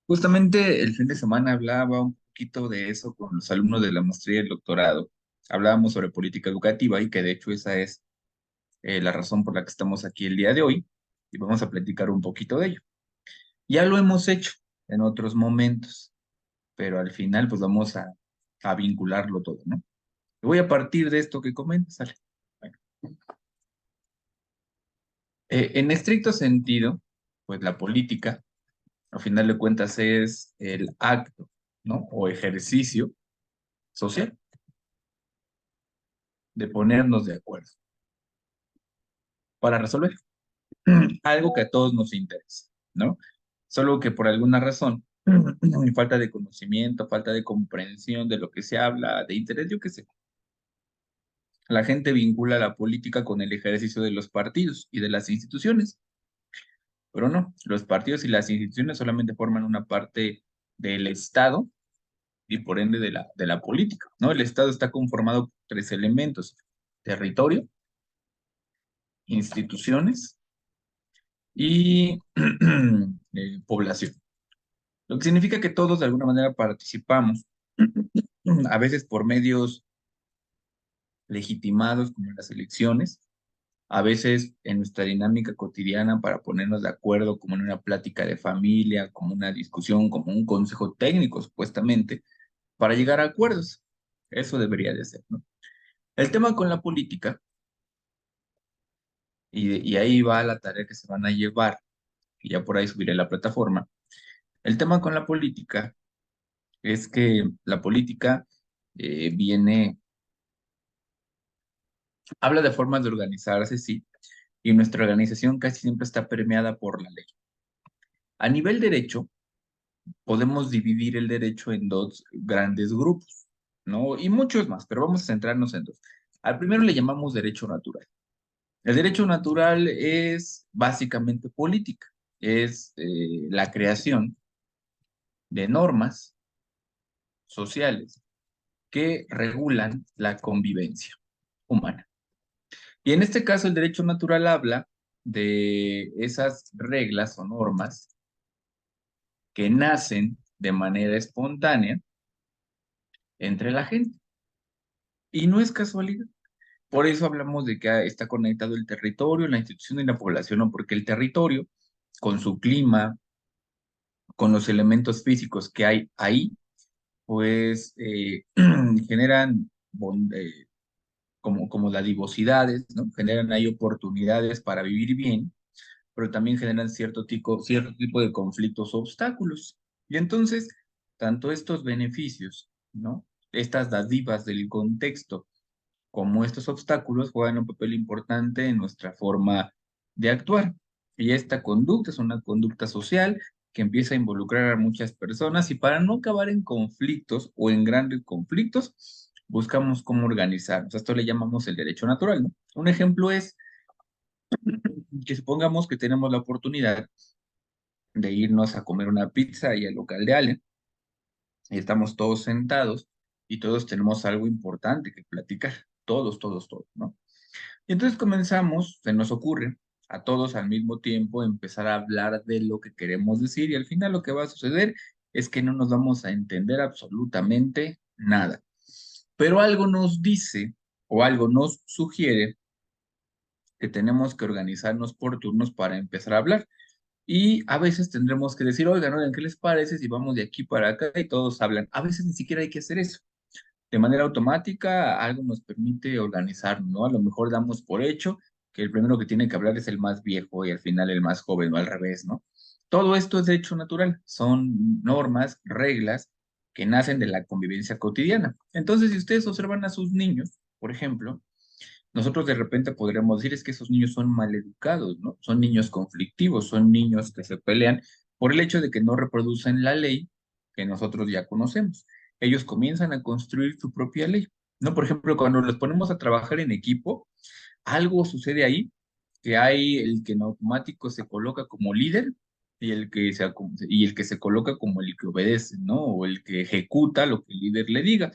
Justamente el fin de semana hablaba un poquito de eso con los alumnos de la maestría y el doctorado. Hablábamos sobre política educativa y que de hecho esa es la razón por la que estamos aquí el día de hoy y vamos a platicar un poquito de ello. Ya lo hemos hecho en otros momentos, pero al final pues vamos a vincularlo todo, ¿no? Y voy a partir de esto que comentas, Ale. Bueno, en estricto sentido, pues la política, al final de cuentas, es el acto, ¿no? O ejercicio social de ponernos de acuerdo para resolver algo que a todos nos interesa, ¿no? Solo que por alguna razón, falta de conocimiento, falta de comprensión de lo que se habla, de interés, yo qué sé, la gente vincula la política con el ejercicio de los partidos y de las instituciones, pero no, los partidos y las instituciones solamente forman una parte del Estado y por ende de la política, ¿no? El Estado está conformado por tres elementos: territorio, instituciones y población. Lo que significa que todos de alguna manera participamos, a veces por medios legitimados como en las elecciones, a veces en nuestra dinámica cotidiana para ponernos de acuerdo, como en una plática de familia, como una discusión, como un consejo técnico supuestamente, para llegar a acuerdos. Eso debería de ser, ¿no? El tema con la política, y ahí va la tarea que se van a llevar, y ya por ahí subiré la plataforma. El tema con la política es que la política viene, habla de formas de organizarse, sí, y nuestra organización casi siempre está permeada por la ley. A nivel derecho, podemos dividir el derecho en dos grandes grupos, ¿no? Y muchos más, pero vamos a centrarnos en dos. Al primero le llamamos derecho natural. El derecho natural es básicamente política, es la creación de normas sociales que regulan la convivencia humana. Y en este caso, el derecho natural habla de esas reglas o normas que nacen de manera espontánea entre la gente. Y no es casualidad. Por eso hablamos de que está conectado el territorio, la institución y la población, ¿no? Porque el territorio, con su clima, con los elementos físicos que hay ahí, pues generan como dadivosidades, ¿no? Generan ahí oportunidades para vivir bien, pero también generan cierto tipo de conflictos o obstáculos. Y entonces, tanto estos beneficios, ¿no? Estas dádivas del contexto, como estos obstáculos juegan un papel importante en nuestra forma de actuar. Y esta conducta es una conducta social que empieza a involucrar a muchas personas y para no acabar en conflictos o en grandes conflictos, buscamos cómo organizarnos. A esto le llamamos el derecho natural, ¿no? Un ejemplo es que supongamos que tenemos la oportunidad de irnos a comer una pizza ahí al local de Allen y estamos todos sentados y todos tenemos algo importante que platicar, todos, ¿no? Y entonces comenzamos, se nos ocurre a todos al mismo tiempo empezar a hablar de lo que queremos decir y al final lo que va a suceder es que no nos vamos a entender absolutamente nada. Pero algo nos dice o algo nos sugiere que tenemos que organizarnos por turnos para empezar a hablar. Y a veces tendremos que decir, oigan, oigan, ¿qué les parece si vamos de aquí para acá y todos hablan? A veces ni siquiera hay que hacer eso. De manera automática, algo nos permite organizarnos, ¿no? A lo mejor damos por hecho que el primero que tiene que hablar es el más viejo y al final el más joven, o al revés, ¿no? Todo esto es de hecho natural, son normas, reglas que nacen de la convivencia cotidiana. Entonces, si ustedes observan a sus niños, por ejemplo, nosotros de repente podríamos decir es que esos niños son maleducados, ¿no? Son niños conflictivos, son niños que se pelean por el hecho de que no reproducen la ley que nosotros ya conocemos. Ellos comienzan a construir su propia ley, ¿no? Por ejemplo, cuando los ponemos a trabajar en equipo, algo sucede ahí, que hay el que en automático se coloca como líder y el que se coloca como el que obedece, ¿no? O el que ejecuta lo que el líder le diga.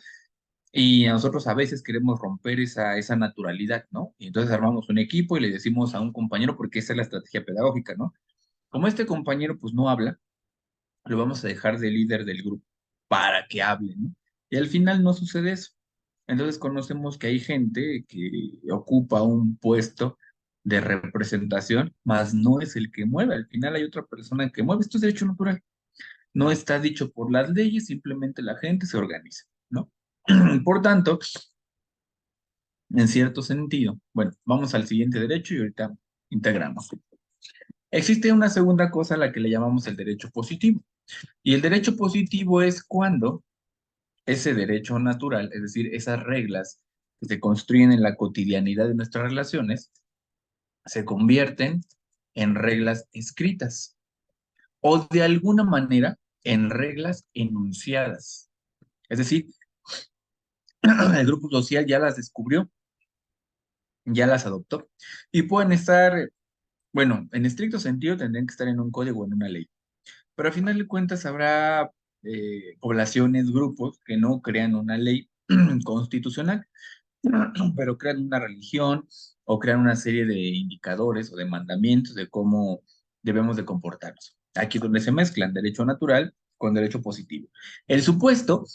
Y nosotros a veces queremos romper esa naturalidad, ¿no? Y entonces armamos un equipo y le decimos a un compañero, porque esa es la estrategia pedagógica, ¿no? Como este compañero pues no habla, lo vamos a dejar de líder del grupo para que hable, ¿no? Y al final no sucede eso. Entonces conocemos que hay gente que ocupa un puesto de representación, mas no es el que mueve. Al final hay otra persona que mueve. Esto es derecho natural. No está dicho por las leyes, simplemente la gente se organiza, ¿no? Por tanto, en cierto sentido, bueno, vamos al siguiente derecho y ahorita integramos. Existe una segunda cosa a la que le llamamos el derecho positivo. Y el derecho positivo es cuando ese derecho natural, es decir, esas reglas que se construyen en la cotidianidad de nuestras relaciones, se convierten en reglas escritas o de alguna manera en reglas enunciadas. Es decir, el grupo social ya las descubrió, ya las adoptó y pueden estar, bueno, en estricto sentido tendrían que estar en un código o en una ley. Pero al final de cuentas habrá poblaciones, grupos que no crean una ley constitucional, pero crean una religión o crean una serie de indicadores o de mandamientos de cómo debemos de comportarnos. Aquí es donde se mezclan derecho natural con derecho positivo. El supuesto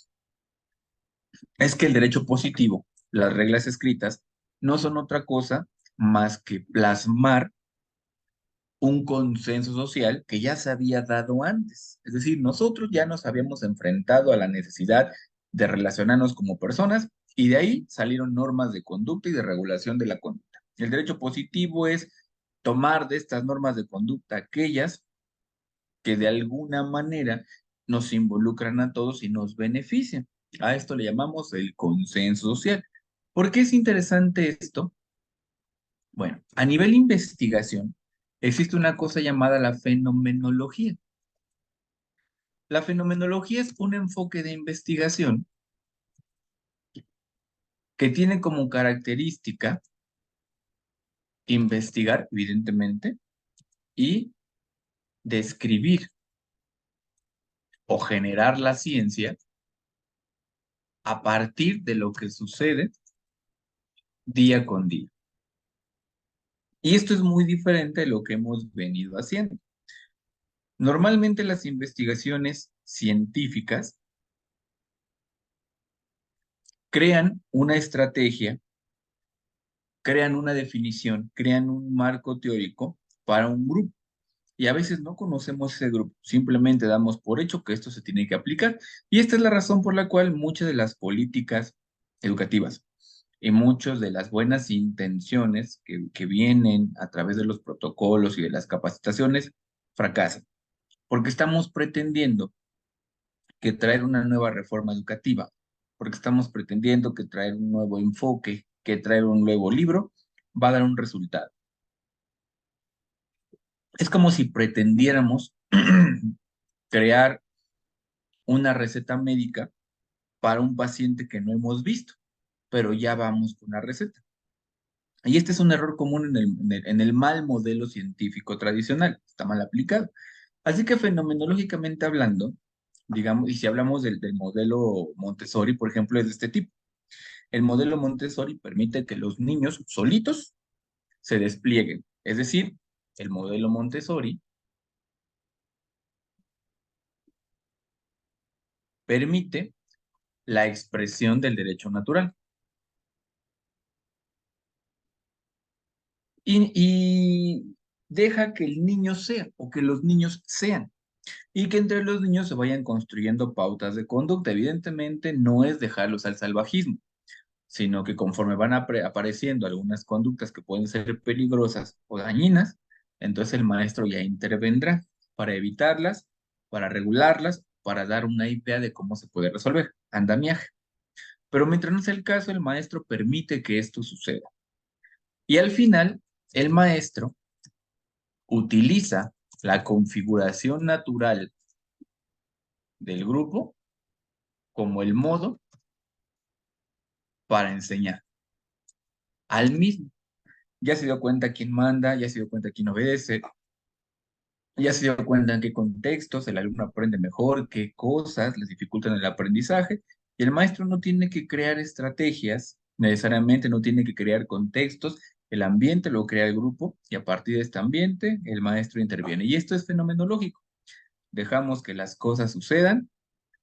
es que el derecho positivo, las reglas escritas, no son otra cosa más que plasmar un consenso social que ya se había dado antes. Es decir, nosotros ya nos habíamos enfrentado a la necesidad de relacionarnos como personas y de ahí salieron normas de conducta y de regulación de la conducta. El derecho positivo es tomar de estas normas de conducta aquellas que de alguna manera nos involucran a todos y nos benefician. A esto le llamamos el consenso social. ¿Por qué es interesante esto? Bueno, a nivel investigación, existe una cosa llamada la fenomenología. La fenomenología es un enfoque de investigación que tiene como característica investigar, evidentemente, y describir o generar la ciencia a partir de lo que sucede día con día. Y esto es muy diferente de lo que hemos venido haciendo. Normalmente las investigaciones científicas crean una estrategia, crean una definición, crean un marco teórico para un grupo. Y a veces no conocemos ese grupo, simplemente damos por hecho que esto se tiene que aplicar. Y esta es la razón por la cual muchas de las políticas educativas y muchas de las buenas intenciones que vienen a través de los protocolos y de las capacitaciones fracasan, porque estamos pretendiendo que traer una nueva reforma educativa, porque estamos pretendiendo que traer un nuevo enfoque, que traer un nuevo libro va a dar un resultado. Es como si pretendiéramos crear una receta médica para un paciente que no hemos visto, pero ya vamos con la receta. Y este es un error común en el mal modelo científico tradicional, está mal aplicado. Así que fenomenológicamente hablando, digamos, y si hablamos del modelo Montessori, por ejemplo, es de este tipo. El modelo Montessori permite que los niños solitos se desplieguen. Es decir, el modelo Montessori permite la expresión del derecho natural y deja que el niño sea o que los niños sean y que entre los niños se vayan construyendo pautas de conducta. Evidentemente no es dejarlos al salvajismo, sino que conforme van apareciendo algunas conductas que pueden ser peligrosas o dañinas, entonces el maestro ya intervendrá para evitarlas, para regularlas, para dar una idea de cómo se puede resolver. Andamiaje. Pero mientras no sea el caso, el maestro permite que esto suceda. Y al final, el maestro utiliza la configuración natural del grupo como el modo para enseñar al mismo. Ya se dio cuenta quién manda, ya se dio cuenta quién obedece, ya se dio cuenta en qué contextos el alumno aprende mejor, qué cosas les dificultan el aprendizaje, y el maestro no tiene que crear estrategias, necesariamente no tiene que crear contextos, el ambiente lo crea el grupo, y a partir de este ambiente el maestro interviene. Y esto es fenomenológico. dejamos que las cosas sucedan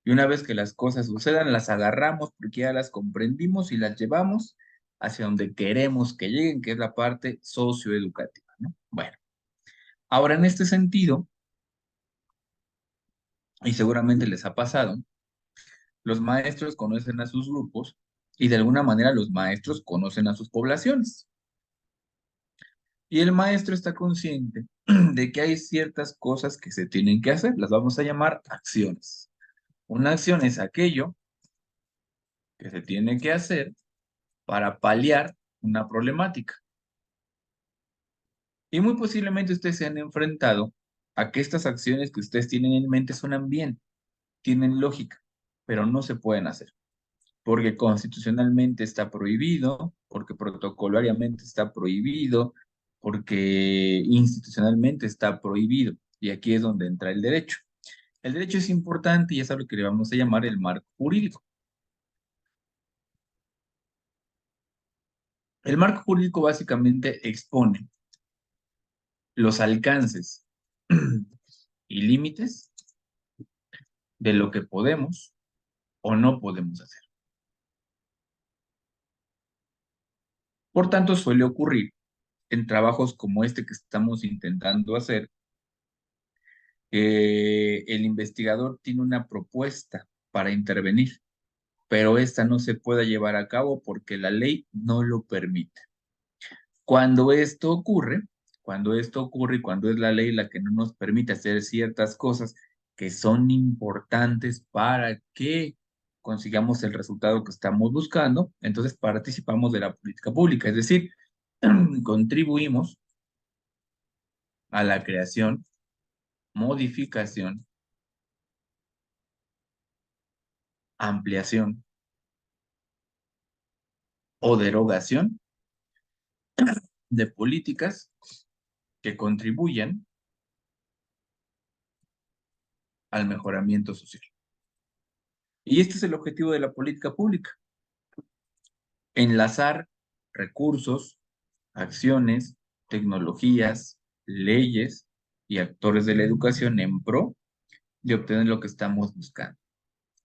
y una vez que las cosas sucedan, las agarramos porque ya las comprendimos y las llevamos hacia donde queremos que lleguen, que es la parte socioeducativa, ¿no? Bueno, ahora en este sentido, y seguramente les ha pasado, los maestros conocen a sus grupos y de alguna manera los maestros conocen a sus poblaciones. Y el maestro está consciente de que hay ciertas cosas que se tienen que hacer, las vamos a llamar acciones. Una acción es aquello que se tiene que hacer para paliar una problemática. Y muy posiblemente ustedes se han enfrentado a que estas acciones que ustedes tienen en mente suenan bien, tienen lógica, pero no se pueden hacer, porque constitucionalmente está prohibido, porque protocolariamente está prohibido, porque institucionalmente está prohibido. Y aquí es donde entra el derecho. El derecho es importante y es a lo que le vamos a llamar el marco jurídico. El marco jurídico básicamente expone los alcances y límites de lo que podemos o no podemos hacer. Por tanto, suele ocurrir en trabajos como este que estamos intentando hacer, que el investigador tiene una propuesta para intervenir, pero esta no se puede llevar a cabo porque la ley no lo permite. Cuando esto ocurre, y cuando es la ley la que no nos permite hacer ciertas cosas que son importantes para que consigamos el resultado que estamos buscando, entonces participamos de la política pública, es decir, contribuimos a la creación, modificación, ampliación o derogación de políticas que contribuyan al mejoramiento social. Y este es el objetivo de la política pública: enlazar recursos, acciones, tecnologías, leyes y actores de la educación en pro de obtener lo que estamos buscando.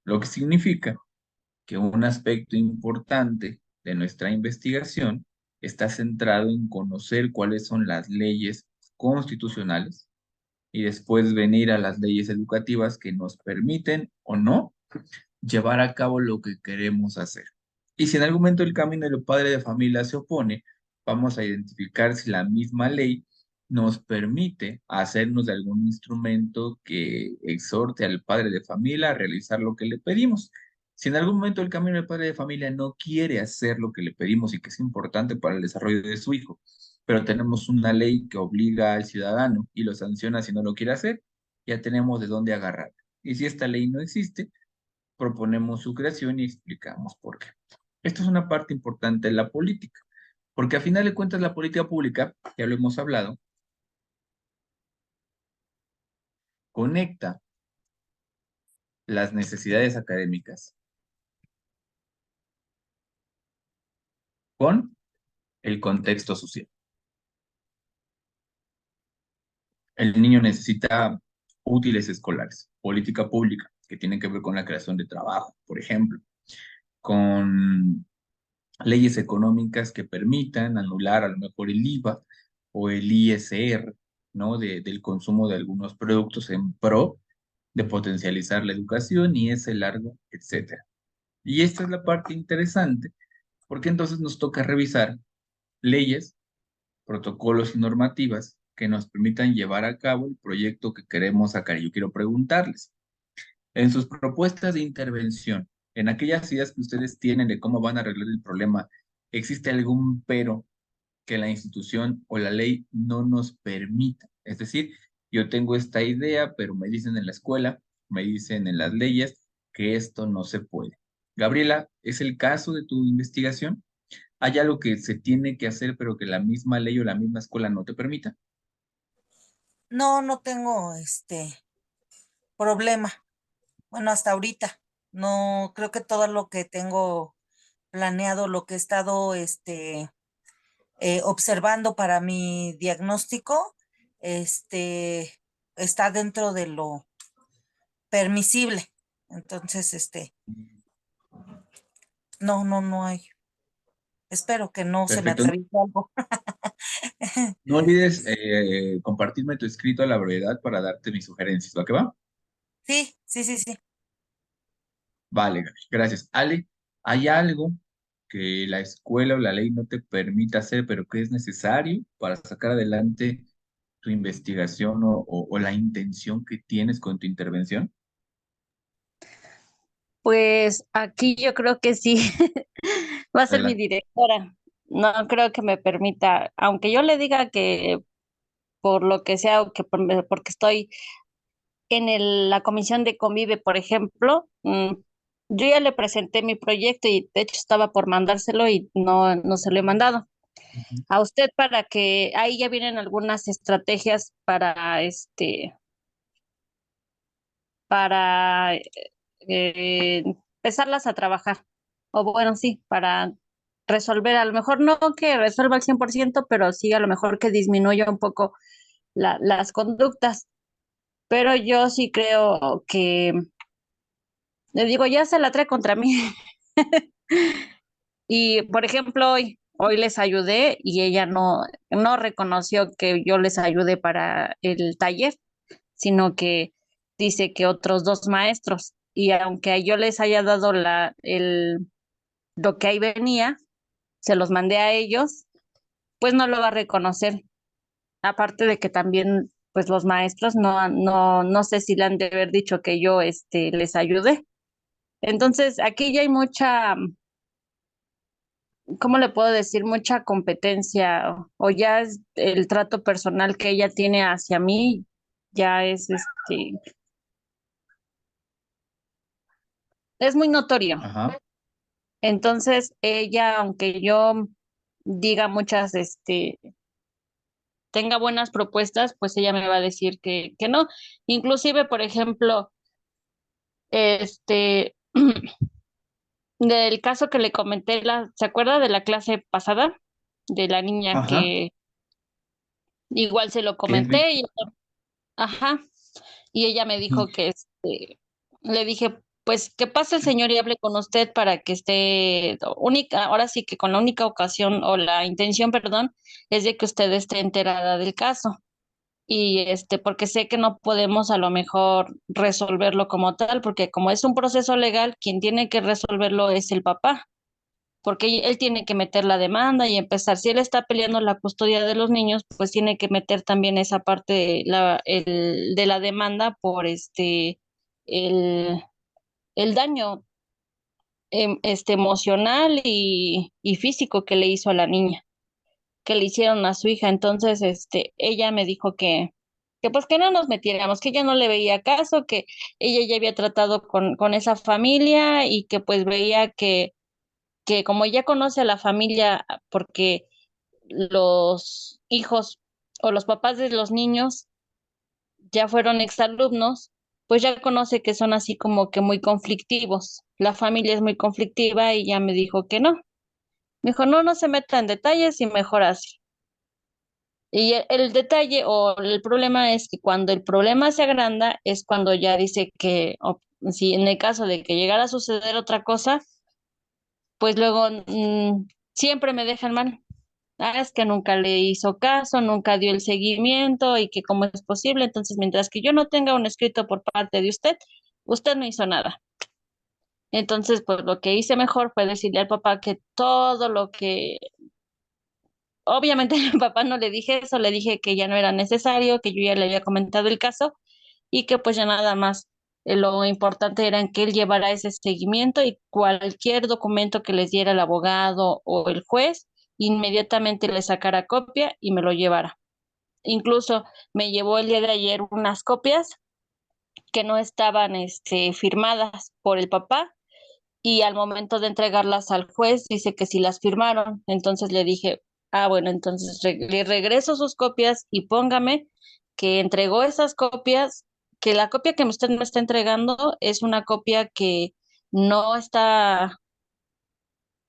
Lo que significa que un aspecto importante de nuestra investigación está centrado en conocer cuáles son las leyes constitucionales y después venir a las leyes educativas que nos permiten o no llevar a cabo lo que queremos hacer. Y si en algún momento el camino del padre de familia se opone, vamos a identificar si la misma ley nos permite hacernos de algún instrumento que exhorte al padre de familia a realizar lo que le pedimos. Si en algún momento el camino del padre de familia no quiere hacer lo que le pedimos y que es importante para el desarrollo de su hijo, pero tenemos una ley que obliga al ciudadano y lo sanciona si no lo quiere hacer, ya tenemos de dónde agarrar. Y si esta ley no existe, proponemos su creación y explicamos por qué. Esto es una parte importante de la política, porque a final de cuentas la política pública, ya lo hemos hablado, conecta las necesidades académicas con el contexto social. El niño necesita útiles escolares, política pública, que tienen que ver con la creación de trabajo, por ejemplo, con leyes económicas que permitan anular a lo mejor el IVA o el ISR, ¿no? Del consumo de algunos productos en pro de potencializar la educación y ese largo, etcétera. Y esta es la parte interesante, porque entonces nos toca revisar leyes, protocolos y normativas que nos permitan llevar a cabo el proyecto que queremos sacar. Yo quiero preguntarles, en sus propuestas de intervención, en aquellas ideas que ustedes tienen de cómo van a arreglar el problema, ¿existe algún pero que la institución o la ley no nos permita? Es decir, yo tengo esta idea, pero me dicen en la escuela, me dicen en las leyes que esto no se puede. Gabriela, ¿es el caso de tu investigación? ¿Hay algo que se tiene que hacer, pero que la misma ley o la misma escuela no te permita? No, no tengo problema. Bueno, hasta ahorita. No, creo que todo lo que tengo planeado, lo que he estado observando para mi diagnóstico, este está dentro de lo permisible. Entonces, no hay. Espero que no se me Perfecto. atraviese algo. No olvides compartirme tu escrito a la brevedad para darte mis sugerencias. ¿Va que va? Sí, sí, sí, sí. Vale, Gaby, gracias. Ale, ¿hay algo que la escuela o la ley no te permita hacer, pero que es necesario para sacar adelante tu investigación o la intención que tienes con tu intervención? Pues aquí yo creo que sí, va a ser mi Adelante. directora. No creo que me permita, aunque yo le diga que por lo que sea, o que porque estoy en la comisión de Convive, por ejemplo, yo ya le presenté mi proyecto y de hecho estaba por mandárselo y no se lo he mandado Ujú. a usted para que ahí ya vienen algunas estrategias para empezarlas a trabajar. O bueno, sí, para resolver, a lo mejor no que resuelva al 100%, pero sí a lo mejor que disminuya un poco las conductas. Pero yo sí creo que, le digo, ya se la trae contra mí. Y, por ejemplo, hoy les ayudé y ella no reconoció que yo les ayudé para el taller, sino que dice que otros dos maestros. Y aunque yo les haya dado lo que ahí venía, se los mandé a ellos, pues no lo va a reconocer. Aparte de que también, pues los maestros no sé si le han de haber dicho que yo les ayudé. Entonces, aquí ya hay mucha, ¿cómo le puedo decir? Mucha competencia o ya es el trato personal que ella tiene hacia mí, ya es muy notorio. Ajá. Entonces, ella, aunque yo diga muchas, tenga buenas propuestas, pues ella me va a decir que no. Inclusive, por ejemplo, este, del caso que le comenté, ¿se acuerda de la clase pasada? De la niña Ajá. que igual se lo ¿Qué me- comenté y, ajá, y ella me dijo que, le dije, pues que pase el señor y hable con usted para que esté única, ahora sí que con la única ocasión o la intención, perdón, es de que usted esté enterada del caso. Y porque sé que no podemos a lo mejor resolverlo como tal, porque como es un proceso legal, quien tiene que resolverlo es el papá, porque él tiene que meter la demanda y empezar. Si él está peleando la custodia de los niños, pues tiene que meter también esa parte de la demanda por el, el daño emocional y físico que le hizo a la niña, que le hicieron a su hija. Entonces, ella me dijo que pues que no nos metiéramos, que ella no le veía caso, que ella ya había tratado con esa familia y que pues veía que como ya conoce a la familia, porque los hijos o los papás de los niños ya fueron exalumnos, pues ya conoce que son así como que muy conflictivos. La familia es muy conflictiva y ya me dijo que no. Me dijo, no se meta en detalles y mejor así. Y el detalle o el problema es que cuando el problema se agranda es cuando ya dice que si en el caso de que llegara a suceder otra cosa, pues luego siempre me dejan mal. Ah, es que nunca le hizo caso, nunca dio el seguimiento y que cómo es posible. Entonces, mientras que yo no tenga un escrito por parte de usted, usted no hizo nada. Entonces, pues lo que hice mejor fue decirle al papá que todo lo que, obviamente al papá no le dije eso, le dije que ya no era necesario, que yo ya le había comentado el caso y que pues ya nada más lo importante era en que él llevara ese seguimiento y cualquier documento que les diera el abogado o el juez, inmediatamente le sacara copia y me lo llevara. Incluso me llevó el día de ayer unas copias que no estaban firmadas por el papá y al momento de entregarlas al juez dice que sí las firmaron. Entonces le dije, bueno, entonces le regreso sus copias y póngame que entregó esas copias, que la copia que usted me está entregando es una copia que no está,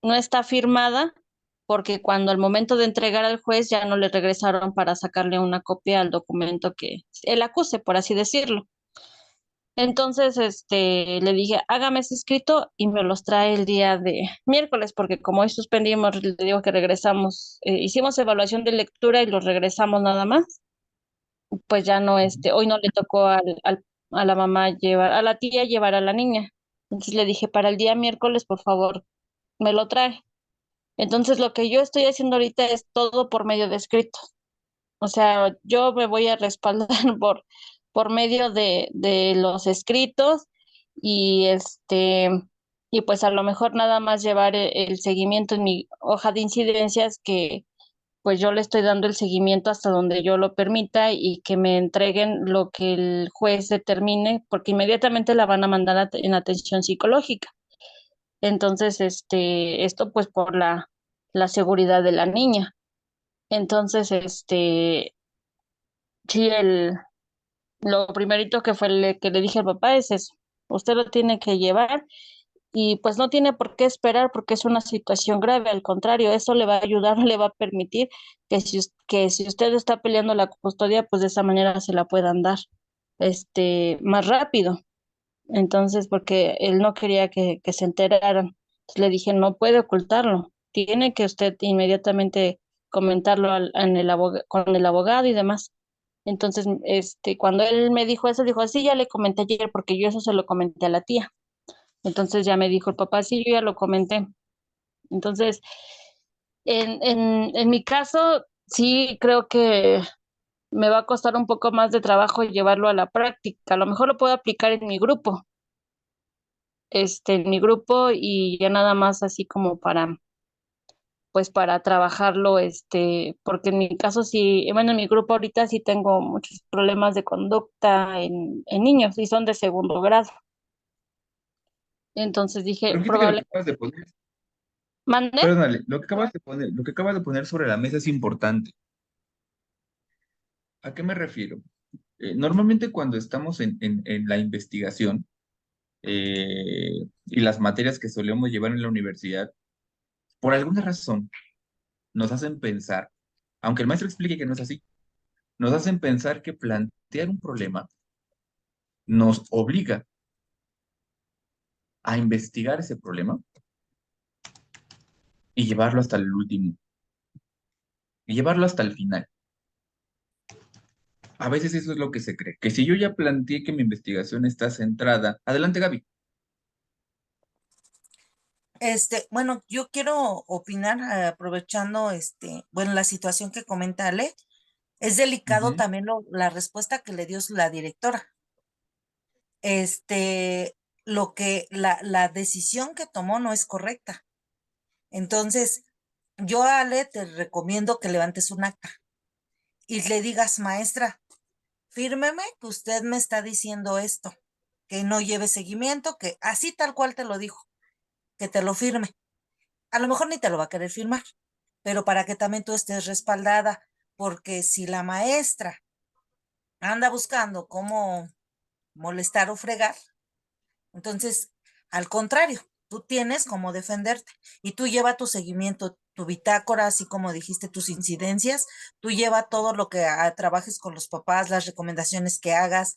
no está firmada porque cuando al momento de entregar al juez ya no le regresaron para sacarle una copia al documento que él acuse, por así decirlo. Entonces, le dije, hágame ese escrito y me los trae el día de miércoles, porque como hoy suspendimos, le digo que regresamos, hicimos evaluación de lectura y los regresamos nada más, pues ya no, hoy no le tocó a la mamá llevar, a la tía llevar a la niña. Entonces le dije, para el día miércoles, por favor, me lo trae. Entonces lo que yo estoy haciendo ahorita es todo por medio de escrito. O sea, yo me voy a respaldar por medio de los escritos y y pues a lo mejor nada más llevar el seguimiento en mi hoja de incidencias que pues yo le estoy dando el seguimiento hasta donde yo lo permita y que me entreguen lo que el juez determine, porque inmediatamente la van a mandar en atención psicológica. Entonces, esto pues por la seguridad de la niña. Entonces, sí, lo primerito que fue que le dije al papá es eso, usted lo tiene que llevar y pues no tiene por qué esperar porque es una situación grave, al contrario, eso le va a ayudar, le va a permitir que si usted está peleando la custodia, pues de esa manera se la puedan dar más rápido. Entonces, porque él no quería que se enteraran. Entonces, le dije, no puede ocultarlo, tiene que usted inmediatamente comentarlo con el abogado y demás. Entonces, cuando él me dijo eso, dijo, sí, ya le comenté ayer, porque yo eso se lo comenté a la tía. Entonces ya me dijo el papá, sí, yo ya lo comenté. Entonces, en mi caso, sí creo que me va a costar un poco más de trabajo llevarlo a la práctica. A lo mejor lo puedo aplicar en mi grupo y ya nada más así como pues para trabajarlo, porque en mi caso sí, bueno, en mi grupo ahorita sí tengo muchos problemas de conducta en niños y son de segundo grado. Entonces dije, Pero fíjate que lo que probable, acabas de poner, ¿mande? perdónale, lo que acabas de poner sobre la mesa es importante. ¿A qué me refiero? Normalmente cuando estamos en la investigación y las materias que solemos llevar en la universidad, por alguna razón nos hacen pensar, aunque el maestro explique que no es así, nos hacen pensar que plantear un problema nos obliga a investigar ese problema y llevarlo hasta el último, y llevarlo hasta el final. A veces eso es lo que se cree, que si yo ya planteé que mi investigación está centrada, adelante Gaby. Bueno, yo quiero opinar aprovechando, bueno, la situación que comenta Ale. Es delicado Ujú. también la respuesta que le dio la directora. Este, la decisión que tomó no es correcta. Entonces, yo, Ale, te recomiendo que levantes un acta y le digas, maestra, fírmeme que usted me está diciendo esto, que no lleve seguimiento, que así tal cual te lo dijo, que te lo firme. A lo mejor ni te lo va a querer firmar, pero para que también tú estés respaldada, porque si la maestra anda buscando cómo molestar o fregar, entonces, al contrario, tú tienes cómo defenderte y tú lleva tu seguimiento, tu bitácora, así como dijiste, tus incidencias, tú lleva todo lo que trabajes con los papás, las recomendaciones que hagas,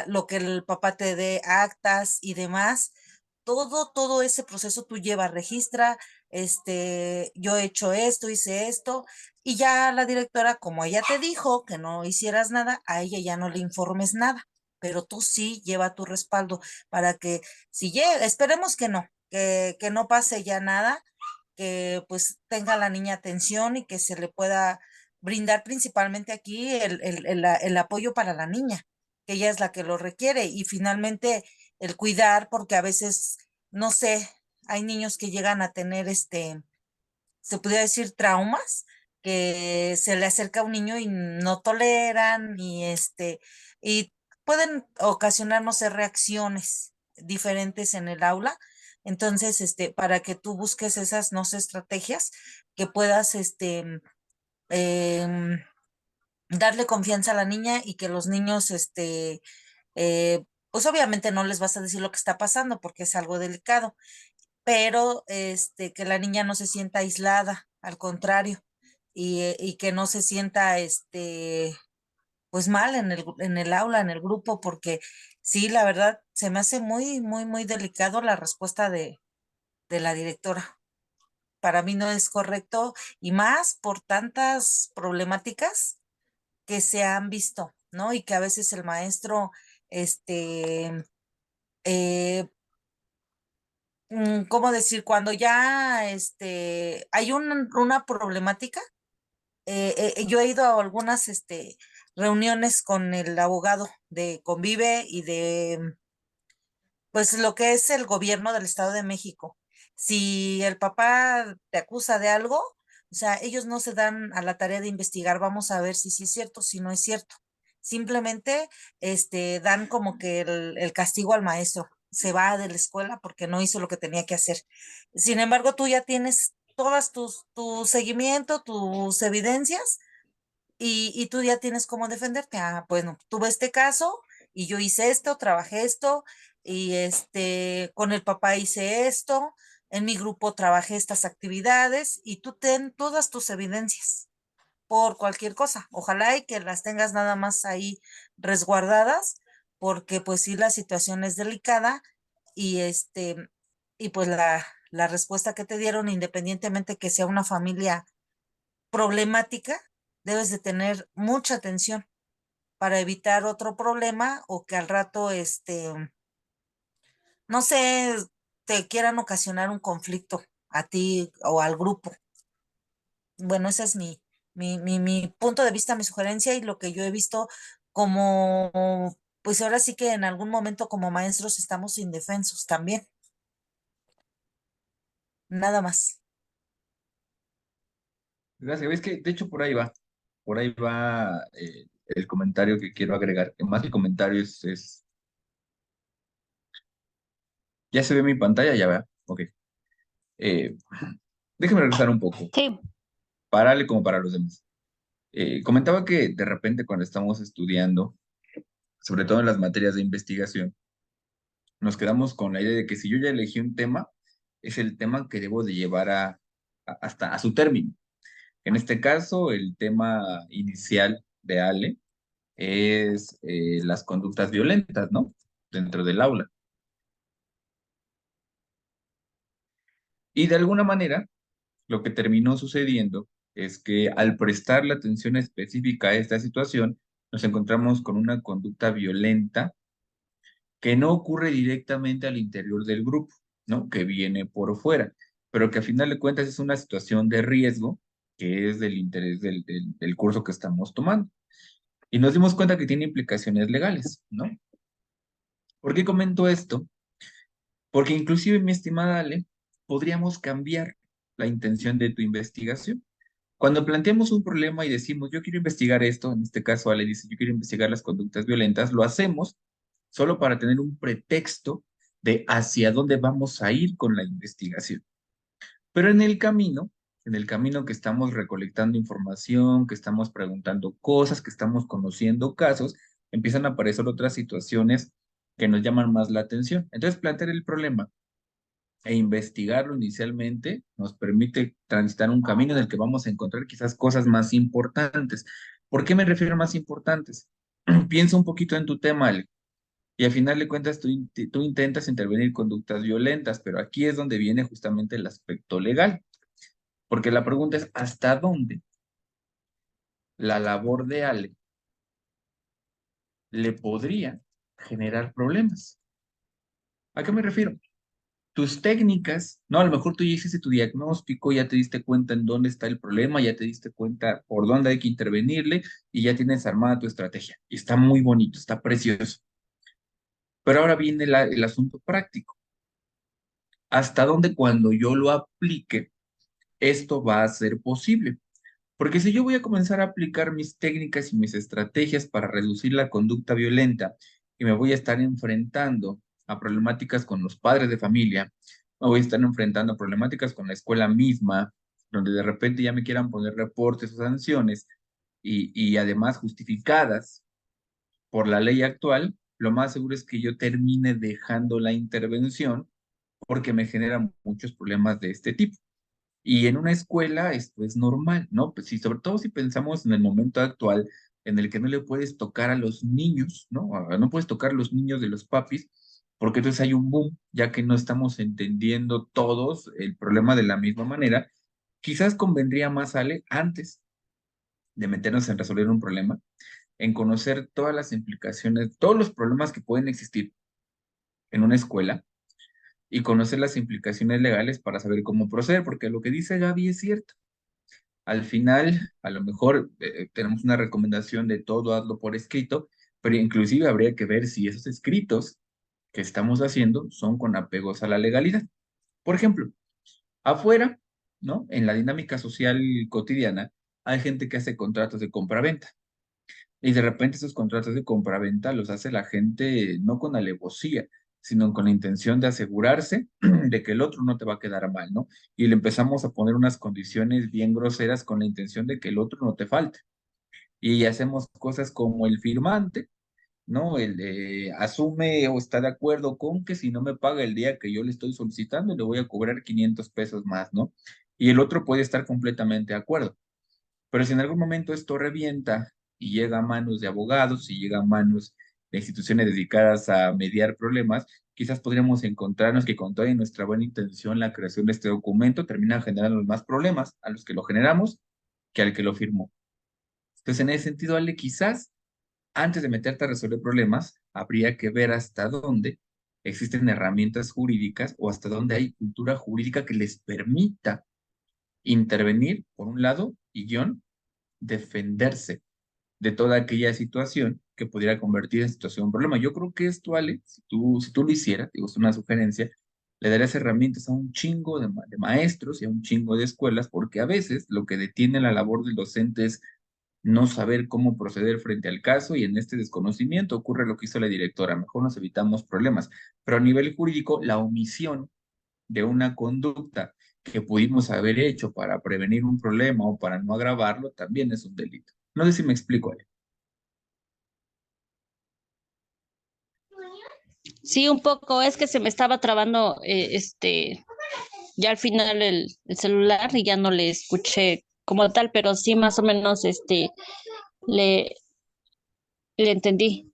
lo que el papá te dé, actas y demás. Todo ese proceso tú lleva, registra, yo he hecho esto, hice esto, y ya la directora, como ella te dijo que no hicieras nada, a ella ya no le informes nada, pero tú sí lleva tu respaldo para que si llega, esperemos que no, que no pase ya nada, que pues tenga la niña atención y que se le pueda brindar principalmente aquí el apoyo para la niña, que ella es la que lo requiere y finalmente el cuidar, porque a veces, no sé, hay niños que llegan a tener se podría decir traumas, que se le acerca a un niño y no toleran y pueden ocasionar, no sé, reacciones diferentes en el aula. Entonces, para que tú busques esas, no sé, estrategias que puedas, em, darle confianza a la niña y que los niños, pues obviamente no les vas a decir lo que está pasando porque es algo delicado, pero que la niña no se sienta aislada, al contrario, y que no se sienta pues mal en el aula, en el grupo, porque sí, la verdad, se me hace muy, muy, muy delicado la respuesta de la directora. Para mí no es correcto y más por tantas problemáticas que se han visto, ¿no? Y que a veces el maestro, este, eh, ¿cómo decir? Cuando ya, hay una problemática, yo he ido a algunas, reuniones con el abogado de Convive y de pues lo que es el gobierno del Estado de México. Si el papá te acusa de algo, o sea, ellos no se dan a la tarea de investigar, vamos a ver si sí es cierto, si no es cierto. Simplemente, dan como que el castigo al maestro. Se va de la escuela porque no hizo lo que tenía que hacer. Sin embargo, tú ya tienes todas tu seguimiento, tus evidencias y tú ya tienes cómo defenderte. Ah, bueno, tuve este caso y yo hice esto, trabajé esto y con el papá hice esto, en mi grupo trabajé estas actividades y tú ten todas tus evidencias por cualquier cosa. Ojalá y que las tengas nada más ahí resguardadas porque pues sí la situación es delicada y y pues la respuesta que te dieron, independientemente que sea una familia problemática, debes de tener mucha atención para evitar otro problema o que al rato, no sé, te quieran ocasionar un conflicto a ti o al grupo. Bueno, ese es mi punto de vista, mi sugerencia y lo que yo he visto como, pues ahora sí que en algún momento como maestros estamos indefensos también. Nada más. Gracias. Es que, de hecho, por ahí va el comentario que quiero agregar. Que más que comentario ya se ve mi pantalla, ya vea. Ok. Eh, Déjeme regresar un poco. Sí, Párale como para los demás. Comentaba que de repente cuando estamos estudiando, sobre todo en las materias de investigación, nos quedamos con la idea de que si yo ya elegí un tema, es el tema que debo de llevar hasta a su término. En este caso, el tema inicial de Ale es las conductas violentas, ¿no? Dentro del aula. Y de alguna manera, lo que terminó sucediendo es que al prestar la atención específica a esta situación, nos encontramos con una conducta violenta que no ocurre directamente al interior del grupo, ¿no? Que viene por fuera, pero que a final de cuentas es una situación de riesgo que es del interés del curso que estamos tomando. Y nos dimos cuenta que tiene implicaciones legales, ¿no? ¿Por qué comento esto? Porque inclusive, mi estimada Ale, podríamos cambiar la intención de tu investigación. Cuando planteamos un problema y decimos, yo quiero investigar esto, en este caso Ale dice, yo quiero investigar las conductas violentas, lo hacemos solo para tener un pretexto de hacia dónde vamos a ir con la investigación. Pero en el camino que estamos recolectando información, que estamos preguntando cosas, que estamos conociendo casos, empiezan a aparecer otras situaciones que nos llaman más la atención. Entonces, plantear el problema e investigarlo inicialmente nos permite transitar un camino en el que vamos a encontrar quizás cosas más importantes. ¿Por qué me refiero a más importantes? Piensa un poquito en tu tema, Ale, y al final de cuentas tú intentas intervenir conductas violentas, pero aquí es donde viene justamente el aspecto legal, porque la pregunta es, ¿hasta dónde la labor de Ale le podría generar problemas? ¿A qué me refiero? Tus técnicas, ¿no? A lo mejor tú ya hiciste tu diagnóstico, ya te diste cuenta en dónde está el problema, ya te diste cuenta por dónde hay que intervenirle y ya tienes armada tu estrategia. Y está muy bonito, está precioso. Pero ahora viene el asunto práctico. ¿Hasta dónde cuando yo lo aplique, esto va a ser posible? Porque si yo voy a comenzar a aplicar mis técnicas y mis estrategias para reducir la conducta violenta y me voy a estar enfrentando a problemáticas con los padres de familia, me voy a estar enfrentando a problemáticas con la escuela misma, donde de repente ya me quieran poner reportes o sanciones y además justificadas por la ley actual, lo más seguro es que yo termine dejando la intervención porque me generan muchos problemas de este tipo. Y en una escuela esto es normal, ¿no? Pues sí, sobre todo si pensamos en el momento actual, en el que no le puedes tocar a los niños, ¿no? No puedes tocar a los niños de los papis, porque entonces hay un boom, ya que no estamos entendiendo todos el problema de la misma manera. Quizás convendría más, Ale, antes de meternos en resolver un problema, en conocer todas las implicaciones, todos los problemas que pueden existir en una escuela y conocer las implicaciones legales para saber cómo proceder, porque lo que dice Gaby es cierto. Al final, a lo mejor tenemos una recomendación de todo, hazlo por escrito, pero inclusive habría que ver si esos escritos que estamos haciendo son con apegos a la legalidad. Por ejemplo, afuera, ¿no? En la dinámica social cotidiana, hay gente que hace contratos de compra-venta. Y de repente esos contratos de compraventa los hace la gente no con alevosía, sino con la intención de asegurarse de que el otro no te va a quedar mal, ¿no? Y le empezamos a poner unas condiciones bien groseras con la intención de que el otro no te falte. Y hacemos cosas como el firmante, ¿no? El de asume o está de acuerdo con que si no me paga el día que yo le estoy solicitando, le voy a cobrar 500 pesos más, ¿no? Y el otro puede estar completamente de acuerdo. Pero si en algún momento esto revienta y llega a manos de abogados y llega a manos de instituciones dedicadas a mediar problemas, quizás podríamos encontrarnos que con toda nuestra buena intención la creación de este documento termina generando más problemas a los que lo generamos que al que lo firmó. Entonces, en ese sentido, Ale, quizás antes de meterte a resolver problemas, habría que ver hasta dónde existen herramientas jurídicas o hasta dónde hay cultura jurídica que les permita intervenir, por un lado, y guión, defenderse de toda aquella situación que pudiera convertir en situación un problema. Yo creo que esto, Ale, si tú lo hicieras, digo, es una sugerencia, le darías herramientas a un chingo de maestros y a un chingo de escuelas, porque a veces lo que detiene la labor del docente es no saber cómo proceder frente al caso y en este desconocimiento ocurre lo que hizo la directora. Mejor nos evitamos problemas. Pero a nivel jurídico, la omisión de una conducta que pudimos haber hecho para prevenir un problema o para no agravarlo también es un delito. No sé si me explico, Ale. Sí, un poco, es que se me estaba trabando ya al final el celular y ya no le escuché como tal, pero sí más o menos le, le entendí.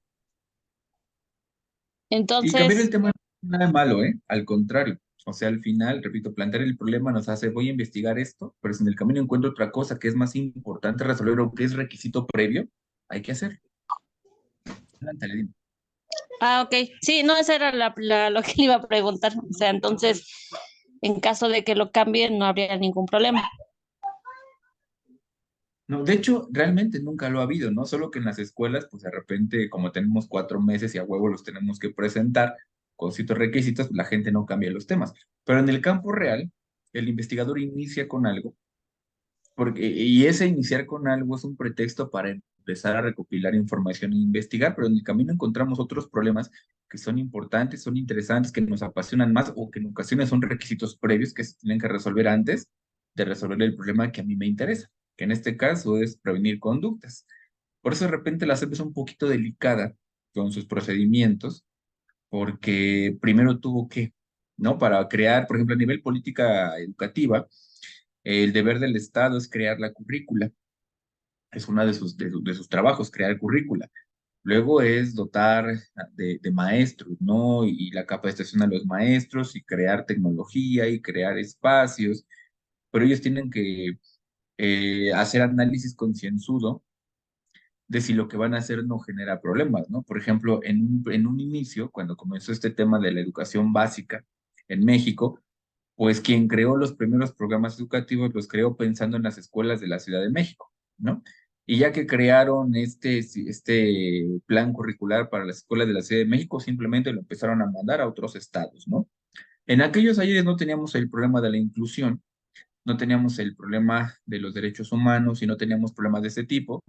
Y cambiar el Entonces, tema no es nada malo, ¿eh? Al contrario. O sea, al final, repito, plantear el problema nos hace, voy a investigar esto, pero si en el camino encuentro otra cosa que es más importante resolver o que es requisito previo, hay que hacerlo. Adelante, dime. ok, sí, no, esa era lo que le iba a preguntar. O sea, entonces, en caso de que lo cambie, no habría ningún problema. No, de hecho, realmente nunca lo ha habido, ¿no? Solo que en las escuelas, pues de repente, como tenemos 4 meses y a huevo los tenemos que presentar con ciertos requisitos, pues, la gente no cambia los temas. Pero en el campo real, el investigador inicia con algo, y ese iniciar con algo es un pretexto para empezar a recopilar información e investigar, pero en el camino encontramos otros problemas que son importantes, son interesantes, que nos apasionan más o que en ocasiones son requisitos previos que se tienen que resolver antes de resolver el problema que a mí me interesa, que en este caso es prevenir conductas. Por eso de repente la SEP es un poquito delicada con sus procedimientos, porque primero tuvo que, ¿no? Para crear, por ejemplo, a nivel política educativa, el deber del Estado es crear la currícula. Es uno de sus trabajos, crear currícula. Luego es dotar de maestros, ¿no? Y la capacitación a los maestros y crear tecnología y crear espacios, pero ellos tienen que hacer análisis concienzudo de si lo que van a hacer no genera problemas, ¿no? Por ejemplo, en un inicio, cuando comenzó este tema de la educación básica en México, pues quien creó los primeros programas educativos los creó pensando en las escuelas de la Ciudad de México, ¿no? Y ya que crearon este plan curricular para las escuelas de la Ciudad de México, simplemente lo empezaron a mandar a otros estados, ¿no? En aquellos ayeres no teníamos el problema de la inclusión, no teníamos el problema de los derechos humanos y no teníamos problemas de ese tipo,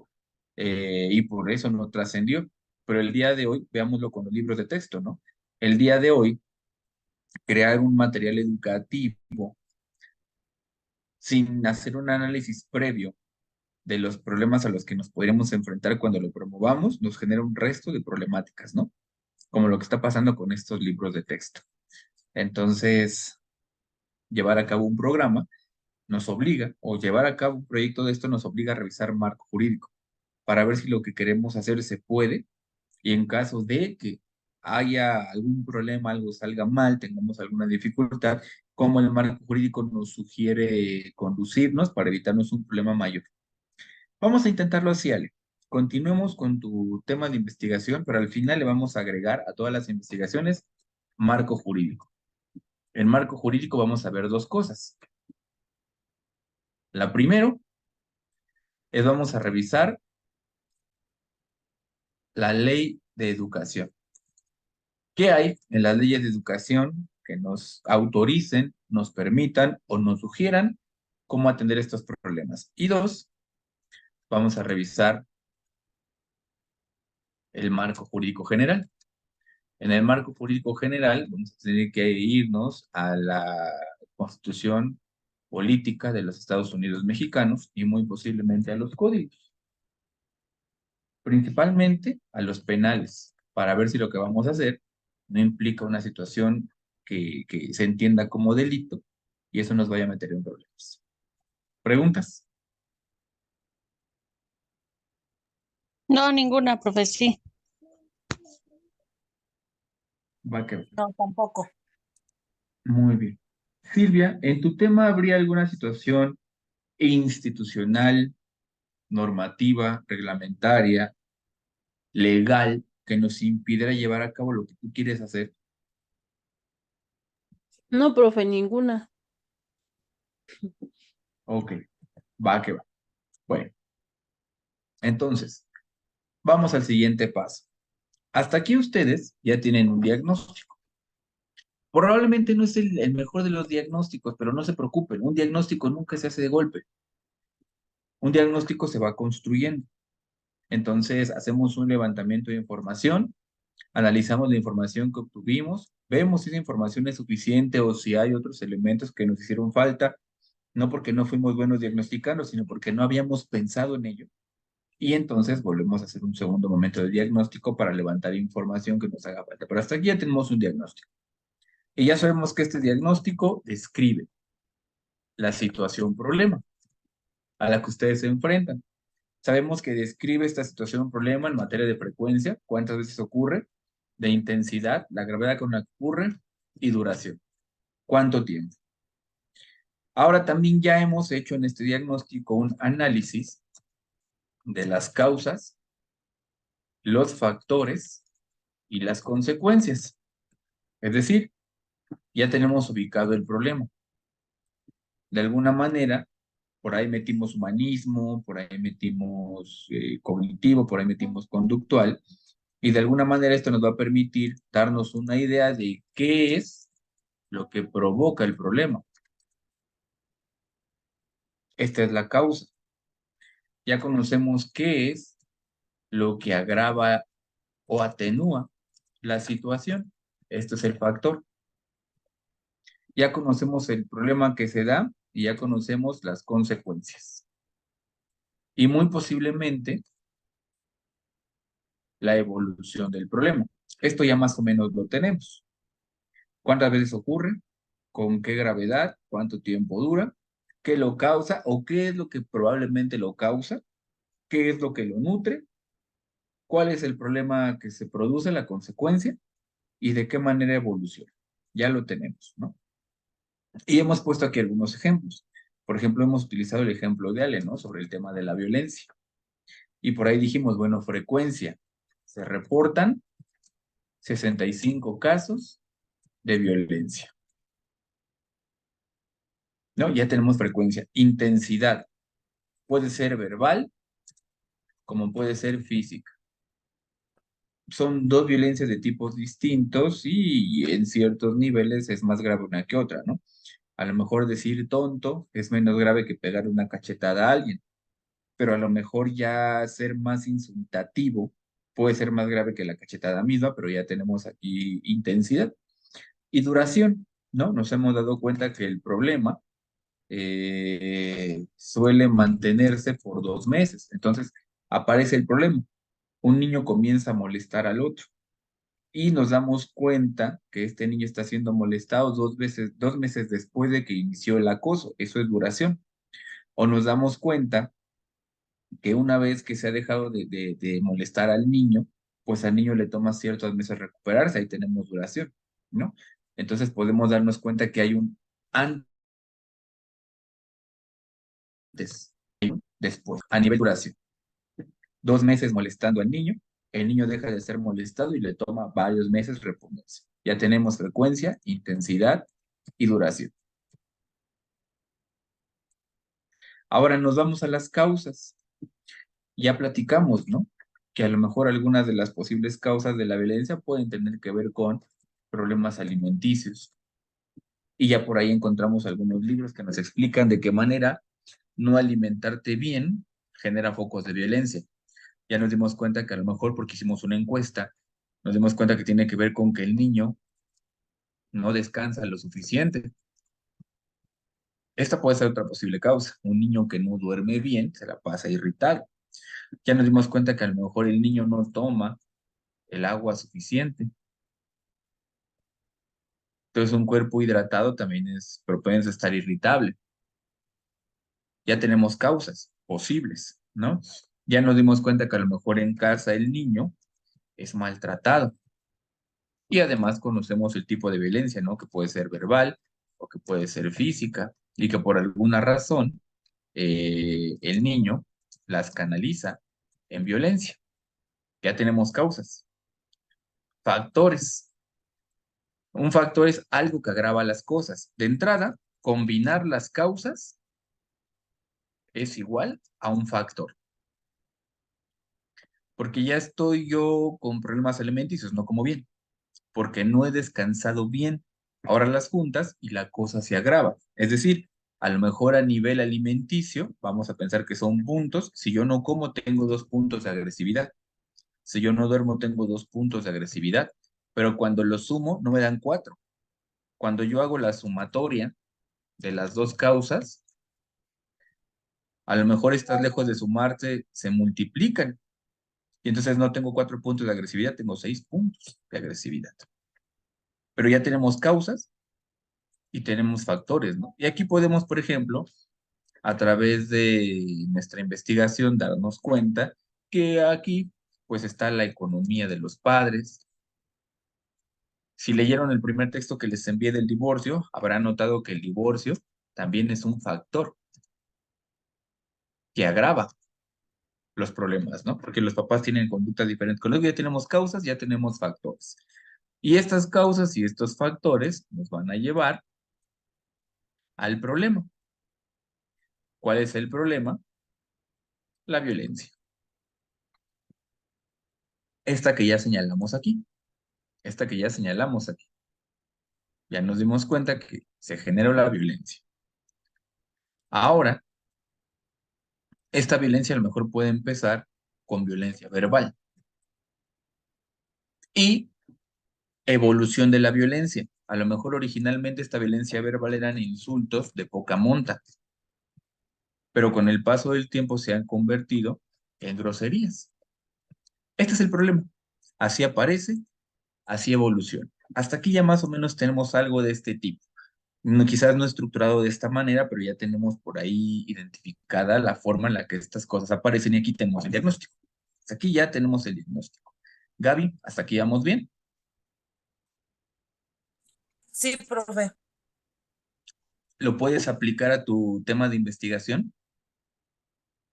y por eso no trascendió. Pero el día de hoy, veámoslo con los libros de texto, ¿no? El día de hoy, crear un material educativo sin hacer un análisis previo de los problemas a los que nos podríamos enfrentar cuando lo promovamos, nos genera un resto de problemáticas, ¿no? Como lo que está pasando con estos libros de texto. Entonces, llevar a cabo un programa nos obliga, o llevar a cabo un proyecto de esto nos obliga a revisar marco jurídico para ver si lo que queremos hacer se puede, y en caso de que haya algún problema, algo salga mal, tengamos alguna dificultad, cómo el marco jurídico nos sugiere conducirnos para evitarnos un problema mayor. Vamos a intentarlo así, Ale. Continuemos con tu tema de investigación, pero al final le vamos a agregar a todas las investigaciones marco jurídico. En marco jurídico vamos a ver dos cosas. La primero es vamos a revisar la ley de educación. ¿Qué hay en las leyes de educación que nos autoricen, nos permitan o nos sugieran cómo atender estos problemas? Y dos, vamos a revisar el marco jurídico general. En el marco jurídico general vamos a tener que irnos a la Constitución Política de los Estados Unidos Mexicanos y muy posiblemente a los códigos, principalmente a los penales, para ver si lo que vamos a hacer no implica una situación que se entienda como delito y eso nos vaya a meter en problemas. ¿Preguntas? No, ninguna, profe, sí. Va que va. No, tampoco. Muy bien. Silvia, ¿en tu tema habría alguna situación institucional, normativa, reglamentaria, legal, que nos impidiera llevar a cabo lo que tú quieres hacer? No, profe, ninguna. Ok, va que va. Bueno, entonces, vamos al siguiente paso. Hasta aquí ustedes ya tienen un diagnóstico. Probablemente no es el mejor de los diagnósticos, pero no se preocupen, un diagnóstico nunca se hace de golpe. Un diagnóstico se va construyendo. Entonces, hacemos un levantamiento de información, analizamos la información que obtuvimos, vemos si esa información es suficiente o si hay otros elementos que nos hicieron falta, no porque no fuimos buenos diagnosticando, sino porque no habíamos pensado en ello. Y entonces volvemos a hacer un segundo momento de diagnóstico para levantar información que nos haga falta. Pero hasta aquí ya tenemos un diagnóstico. Y ya sabemos que este diagnóstico describe la situación problema a la que ustedes se enfrentan. Sabemos que describe esta situación problema en materia de frecuencia, cuántas veces ocurre, de intensidad, la gravedad con la que ocurre y duración. ¿Cuánto tiempo? Ahora también ya hemos hecho en este diagnóstico un análisis de las causas, los factores y las consecuencias. Es decir, ya tenemos ubicado el problema. De alguna manera, por ahí metimos humanismo, por ahí metimos cognitivo, por ahí metimos conductual, y de alguna manera esto nos va a permitir darnos una idea de qué es lo que provoca el problema. Esta es la causa. Ya conocemos qué es lo que agrava o atenúa la situación. Esto es el factor. Ya conocemos el problema que se da y ya conocemos las consecuencias. Y muy posiblemente la evolución del problema. Esto ya más o menos lo tenemos. ¿Cuántas veces ocurre? ¿Con qué gravedad? ¿Cuánto tiempo dura? ¿Qué lo causa o qué es lo que probablemente lo causa? ¿Qué es lo que lo nutre? ¿Cuál es el problema que se produce, la consecuencia? ¿Y de qué manera evoluciona? Ya lo tenemos, ¿no? Y hemos puesto aquí algunos ejemplos. Por ejemplo, hemos utilizado el ejemplo de Ale, ¿no? Sobre el tema de la violencia. Y por ahí dijimos, bueno, frecuencia. Se reportan 65 casos de violencia. ¿No? Ya tenemos frecuencia. Intensidad. Puede ser verbal como puede ser física. Son dos violencias de tipos distintos y en ciertos niveles es más grave una que otra, ¿no? A lo mejor decir tonto es menos grave que pegar una cachetada a alguien, pero a lo mejor ya ser más insultativo puede ser más grave que la cachetada misma, pero ya tenemos aquí intensidad y duración, ¿no? Nos hemos dado cuenta que el problema suele mantenerse por 2 meses. Entonces, aparece el problema. Un niño comienza a molestar al otro y nos damos cuenta que este niño está siendo molestado 2 meses después de que inició el acoso. Eso es duración. O nos damos cuenta que una vez que se ha dejado de molestar al niño, pues al niño le toma ciertos meses recuperarse, ahí tenemos duración, ¿no? Entonces podemos darnos cuenta que hay un antes, después, a nivel duración. 2 meses molestando al niño, el niño deja de ser molestado y le toma varios meses reponerse. Ya tenemos frecuencia, intensidad y duración. Ahora nos vamos a las causas. Ya platicamos, ¿no? Que a lo mejor algunas de las posibles causas de la violencia pueden tener que ver con problemas alimenticios. Y ya por ahí encontramos algunos libros que nos explican de qué manera no alimentarte bien genera focos de violencia. Ya nos dimos cuenta que a lo mejor porque hicimos una encuesta, nos dimos cuenta que tiene que ver con que el niño no descansa lo suficiente. Esta puede ser otra posible causa. Un niño que no duerme bien se la pasa irritado. Ya nos dimos cuenta que a lo mejor el niño no toma el agua suficiente. Entonces un cuerpo hidratado también es propenso a estar irritable. Ya tenemos causas posibles, ¿no? Ya nos dimos cuenta que a lo mejor en casa el niño es maltratado. Y además conocemos el tipo de violencia, ¿no? Que puede ser verbal o que puede ser física y que por alguna razón el niño las canaliza en violencia. Ya tenemos causas. Factores. Un factor es algo que agrava las cosas. De entrada, combinar las causas es igual a un factor. Porque ya estoy yo con problemas alimenticios, no como bien, porque no he descansado bien. Ahora las juntas y la cosa se agrava. Es decir, a lo mejor a nivel alimenticio, vamos a pensar que son puntos. Si yo no como, tengo 2 puntos de agresividad. Si yo no duermo, tengo 2 puntos de agresividad. Pero cuando lo sumo, no me dan 4. Cuando yo hago la sumatoria de las dos causas, a lo mejor estás lejos de sumarte, se multiplican. Y entonces no tengo 4 puntos de agresividad, tengo 6 puntos de agresividad. Pero ya tenemos causas y tenemos factores, ¿no? Y aquí podemos, por ejemplo, a través de nuestra investigación, darnos cuenta que aquí, pues, está la economía de los padres. Si leyeron el primer texto que les envié del divorcio, habrán notado que el divorcio también es un factor que agrava los problemas, ¿no? Porque los papás tienen conductas diferentes. Con lo que ya tenemos causas, ya tenemos factores. Y estas causas y estos factores nos van a llevar al problema. ¿Cuál es el problema? La violencia. Esta que ya señalamos aquí. Esta que ya señalamos aquí. Ya nos dimos cuenta que se generó la violencia. Ahora, esta violencia a lo mejor puede empezar con violencia verbal. Y evolución de la violencia. A lo mejor originalmente esta violencia verbal eran insultos de poca monta, pero con el paso del tiempo se han convertido en groserías. Este es el problema. Así aparece, así evoluciona. Hasta aquí ya más o menos tenemos algo de este tipo. No, quizás no estructurado de esta manera, pero ya tenemos por ahí identificada la forma en la que estas cosas aparecen y aquí tenemos el diagnóstico. Hasta aquí ya tenemos el diagnóstico. Gaby, ¿hasta aquí vamos bien? Sí, profe. ¿Lo puedes aplicar a tu tema de investigación?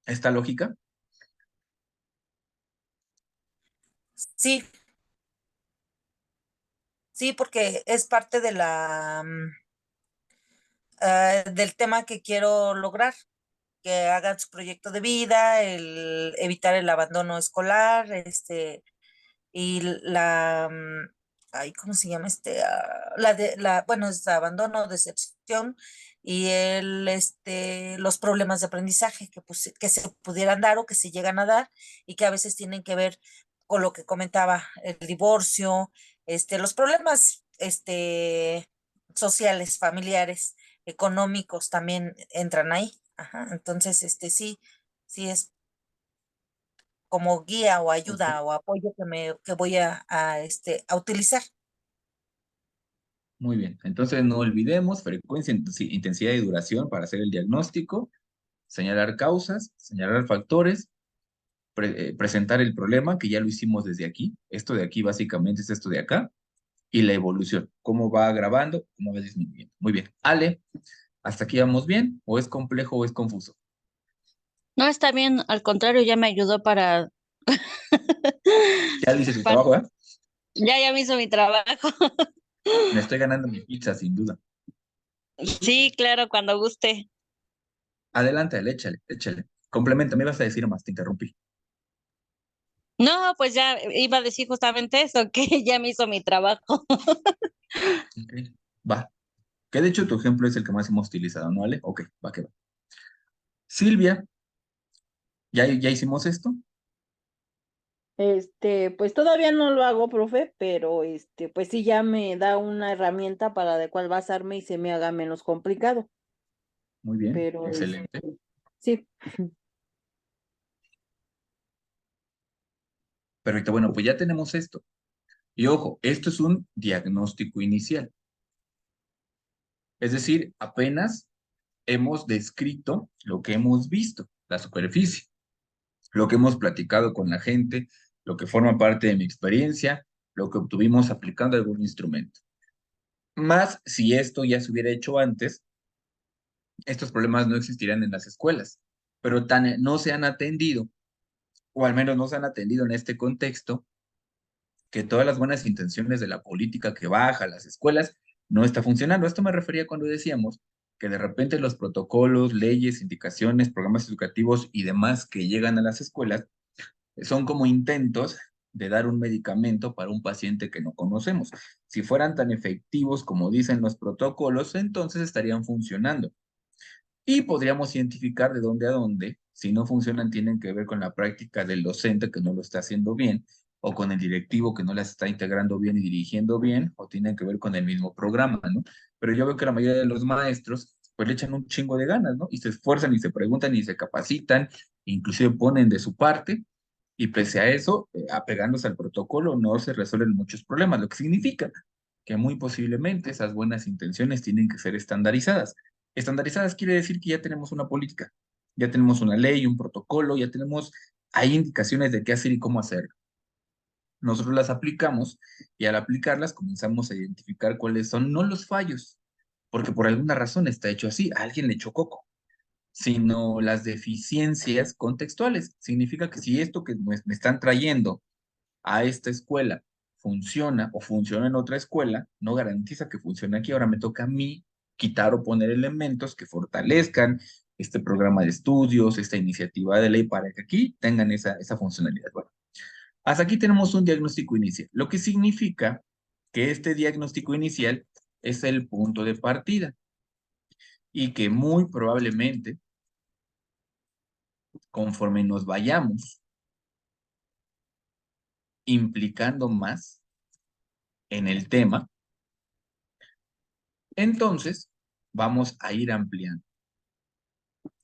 ¿Esta lógica? Sí, sí, porque es parte de del tema que quiero lograr, que hagan su proyecto de vida, el evitar el abandono escolar, y ay, ¿cómo se llama? Bueno, es abandono, decepción y los problemas de aprendizaje que se pudieran dar o que se llegan a dar y que a veces tienen que ver con lo que comentaba, el divorcio, los problemas, sociales, familiares, económicos también entran ahí. Ajá, entonces, sí, sí es como guía o Ok. ayuda o apoyo que voy a utilizar. Muy bien. Entonces no olvidemos frecuencia, intensidad y duración para hacer el diagnóstico. señalar causas, señalar factores, presentar el problema, que ya lo hicimos desde aquí. Esto de aquí básicamente es esto de acá, y la evolución, cómo va agravando, cómo va disminuyendo. Muy bien. Ale, ¿hasta aquí vamos bien? ¿O es complejo o es confuso? No, está bien, al contrario, ya me ayudó para, Ya dice su para- trabajo, ¿eh? ya me hizo mi trabajo. Me estoy ganando mi pizza, sin duda. Sí, claro, cuando guste. Adelante, Ale, échale, échale. Complementa, me ibas a decir más, te interrumpí. No, pues ya iba a decir justamente eso, que ya me hizo mi trabajo. Ok, va. Que de hecho tu ejemplo es el que más hemos utilizado, ¿no, Ale? Ok, va que va. Silvia, ¿ya hicimos esto? Pues todavía no lo hago, profe, pero pues sí ya me da una herramienta para de cuál basarme y se me haga menos complicado. Muy bien, Pero excelente. sí. Perfecto, bueno, pues ya tenemos esto. Y ojo, esto es un diagnóstico inicial. Es decir, apenas hemos descrito lo que hemos visto, la superficie, lo que hemos platicado con la gente, lo que forma parte de mi experiencia, lo que obtuvimos aplicando algún instrumento. Más si esto ya se hubiera hecho antes, estos problemas no existirían en las escuelas, pero tan no se han atendido, o al menos no se han atendido en este contexto, que todas las buenas intenciones de la política que baja a las escuelas no está funcionando. A esto me refería cuando decíamos que de repente los protocolos, leyes, indicaciones, programas educativos y demás que llegan a las escuelas son como intentos de dar un medicamento para un paciente que no conocemos. Si fueran tan efectivos como dicen los protocolos, entonces estarían funcionando. Y podríamos identificar de dónde a dónde, si no funcionan, tienen que ver con la práctica del docente que no lo está haciendo bien, o con el directivo que no las está integrando bien y dirigiendo bien, o tienen que ver con el mismo programa, ¿no? Pero yo veo que la mayoría de los maestros, pues le echan un chingo de ganas, ¿no? Y se esfuerzan y se preguntan y se capacitan, inclusive ponen de su parte, y pese a eso, apegándose al protocolo, no se resuelven muchos problemas, lo que significa que muy posiblemente esas buenas intenciones tienen que ser estandarizadas. Estandarizadas quiere decir que ya tenemos una política, ya tenemos una ley, un protocolo, ya tenemos, hay indicaciones de qué hacer y cómo hacerlo. Nosotros las aplicamos y al aplicarlas comenzamos a identificar cuáles son, no los fallos, porque por alguna razón está hecho así, a alguien le echó coco, sino las deficiencias contextuales. Significa que si esto que me están trayendo a esta escuela funciona o funciona en otra escuela, no garantiza que funcione aquí. Ahora me toca a mí quitar o poner elementos que fortalezcan este programa de estudios, esta iniciativa de ley para que aquí tengan esa funcionalidad. Bueno, hasta aquí tenemos un diagnóstico inicial, lo que significa que este diagnóstico inicial es el punto de partida y que muy probablemente, conforme nos vayamos implicando más en el tema, entonces vamos a ir ampliando.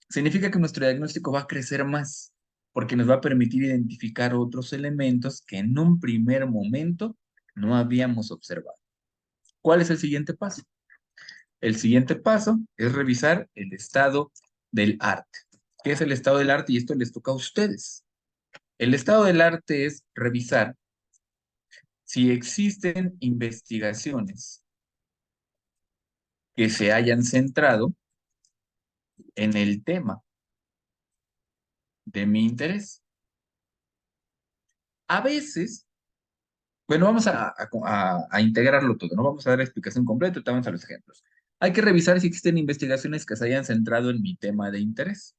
Significa que nuestro diagnóstico va a crecer más, porque nos va a permitir identificar otros elementos que en un primer momento no habíamos observado. ¿Cuál es el siguiente paso? El siguiente paso es revisar el estado del arte. ¿Qué es el estado del arte? Y esto les toca a ustedes. El estado del arte es revisar si existen investigaciones que se hayan centrado en el tema de mi interés. A veces, bueno, vamos a integrarlo todo, no vamos a dar la explicación completa, vamos a los ejemplos. Hay que revisar si existen investigaciones que se hayan centrado en mi tema de interés.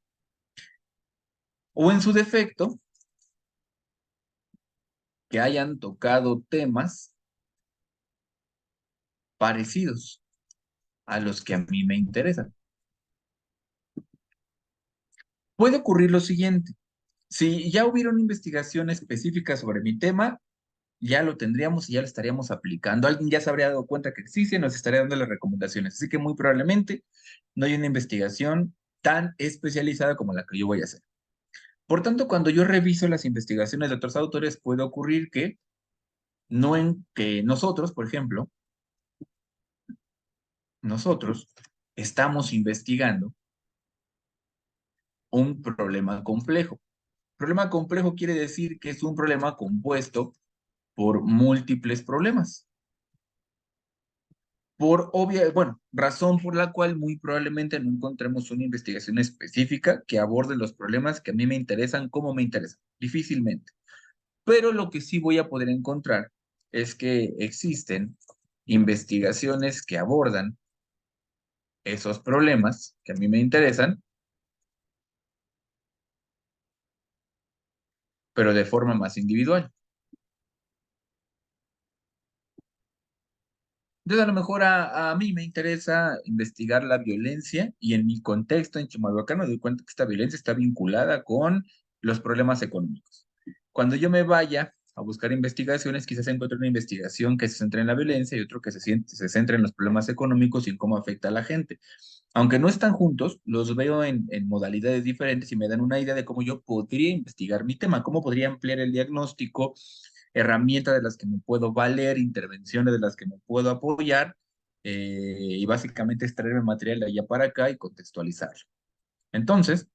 O en su defecto, que hayan tocado temas parecidos a los que a mí me interesan. Puede ocurrir lo siguiente. Si ya hubiera una investigación específica sobre mi tema, ya lo tendríamos y ya lo estaríamos aplicando. Alguien ya se habría dado cuenta que existe y nos estaría dando las recomendaciones. Así que muy probablemente no hay una investigación tan especializada como la que yo voy a hacer. Por tanto, cuando yo reviso las investigaciones de otros autores, puede ocurrir que no en que nosotros, por ejemplo, nosotros estamos investigando un problema complejo. Problema complejo quiere decir que es un problema compuesto por múltiples problemas. Por obvia, bueno, razón por la cual muy probablemente no encontremos una investigación específica que aborde los problemas que a mí me interesan como me interesan. Difícilmente. Pero lo que sí voy a poder encontrar es que existen investigaciones que abordan esos problemas que a mí me interesan, pero de forma más individual. Entonces, a lo mejor a mí me interesa investigar la violencia y en mi contexto en Chimalhuacán me doy cuenta que esta violencia está vinculada con los problemas económicos. Cuando yo me vaya a buscar investigaciones, quizás encuentre una investigación que se centre en la violencia y otro que se centre en los problemas económicos y en cómo afecta a la gente. Aunque no están juntos, los veo en modalidades diferentes y me dan una idea de cómo yo podría investigar mi tema, cómo podría ampliar el diagnóstico, herramientas de las que me puedo valer, intervenciones de las que me puedo apoyar, y básicamente extraerme material de allá para acá y contextualizarlo. Entonces,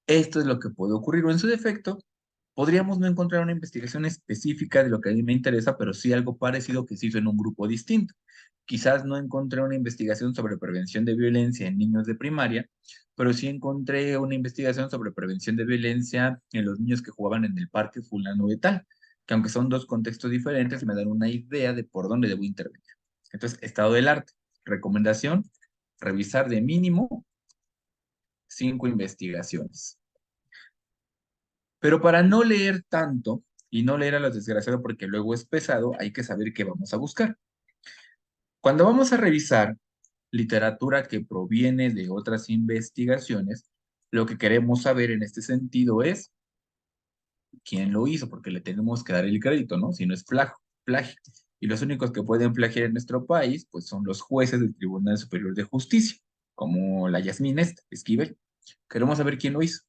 esto es lo que puede ocurrir, o en su defecto, podríamos no encontrar una investigación específica de lo que a mí me interesa, pero sí algo parecido que se hizo en un grupo distinto. Quizás no encontré una investigación sobre prevención de violencia en niños de primaria, pero sí encontré una investigación sobre prevención de violencia en los niños que jugaban en el parque fulano de tal, que aunque son dos contextos diferentes, me dan una idea de por dónde debo intervenir. Entonces, estado del arte. Recomendación, revisar de mínimo 5 investigaciones. Pero para no leer tanto y no leer a los desgraciados porque luego es pesado, hay que saber qué vamos a buscar. Cuando vamos a revisar literatura que proviene de otras investigaciones, lo que queremos saber en este sentido es quién lo hizo, porque le tenemos que dar el crédito, ¿no? Si no es plagio. Y los únicos que pueden plagiar en nuestro país, pues son los jueces del Tribunal Superior de Justicia, como la Yasmín Esquivel. Queremos saber quién lo hizo.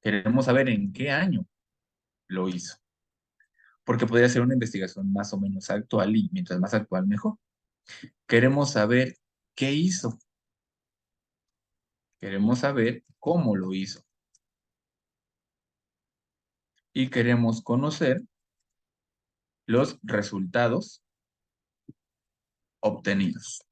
Queremos saber en qué año lo hizo, porque podría ser una investigación más o menos actual y mientras más actual mejor. Queremos saber qué hizo, queremos saber cómo lo hizo y queremos conocer los resultados obtenidos.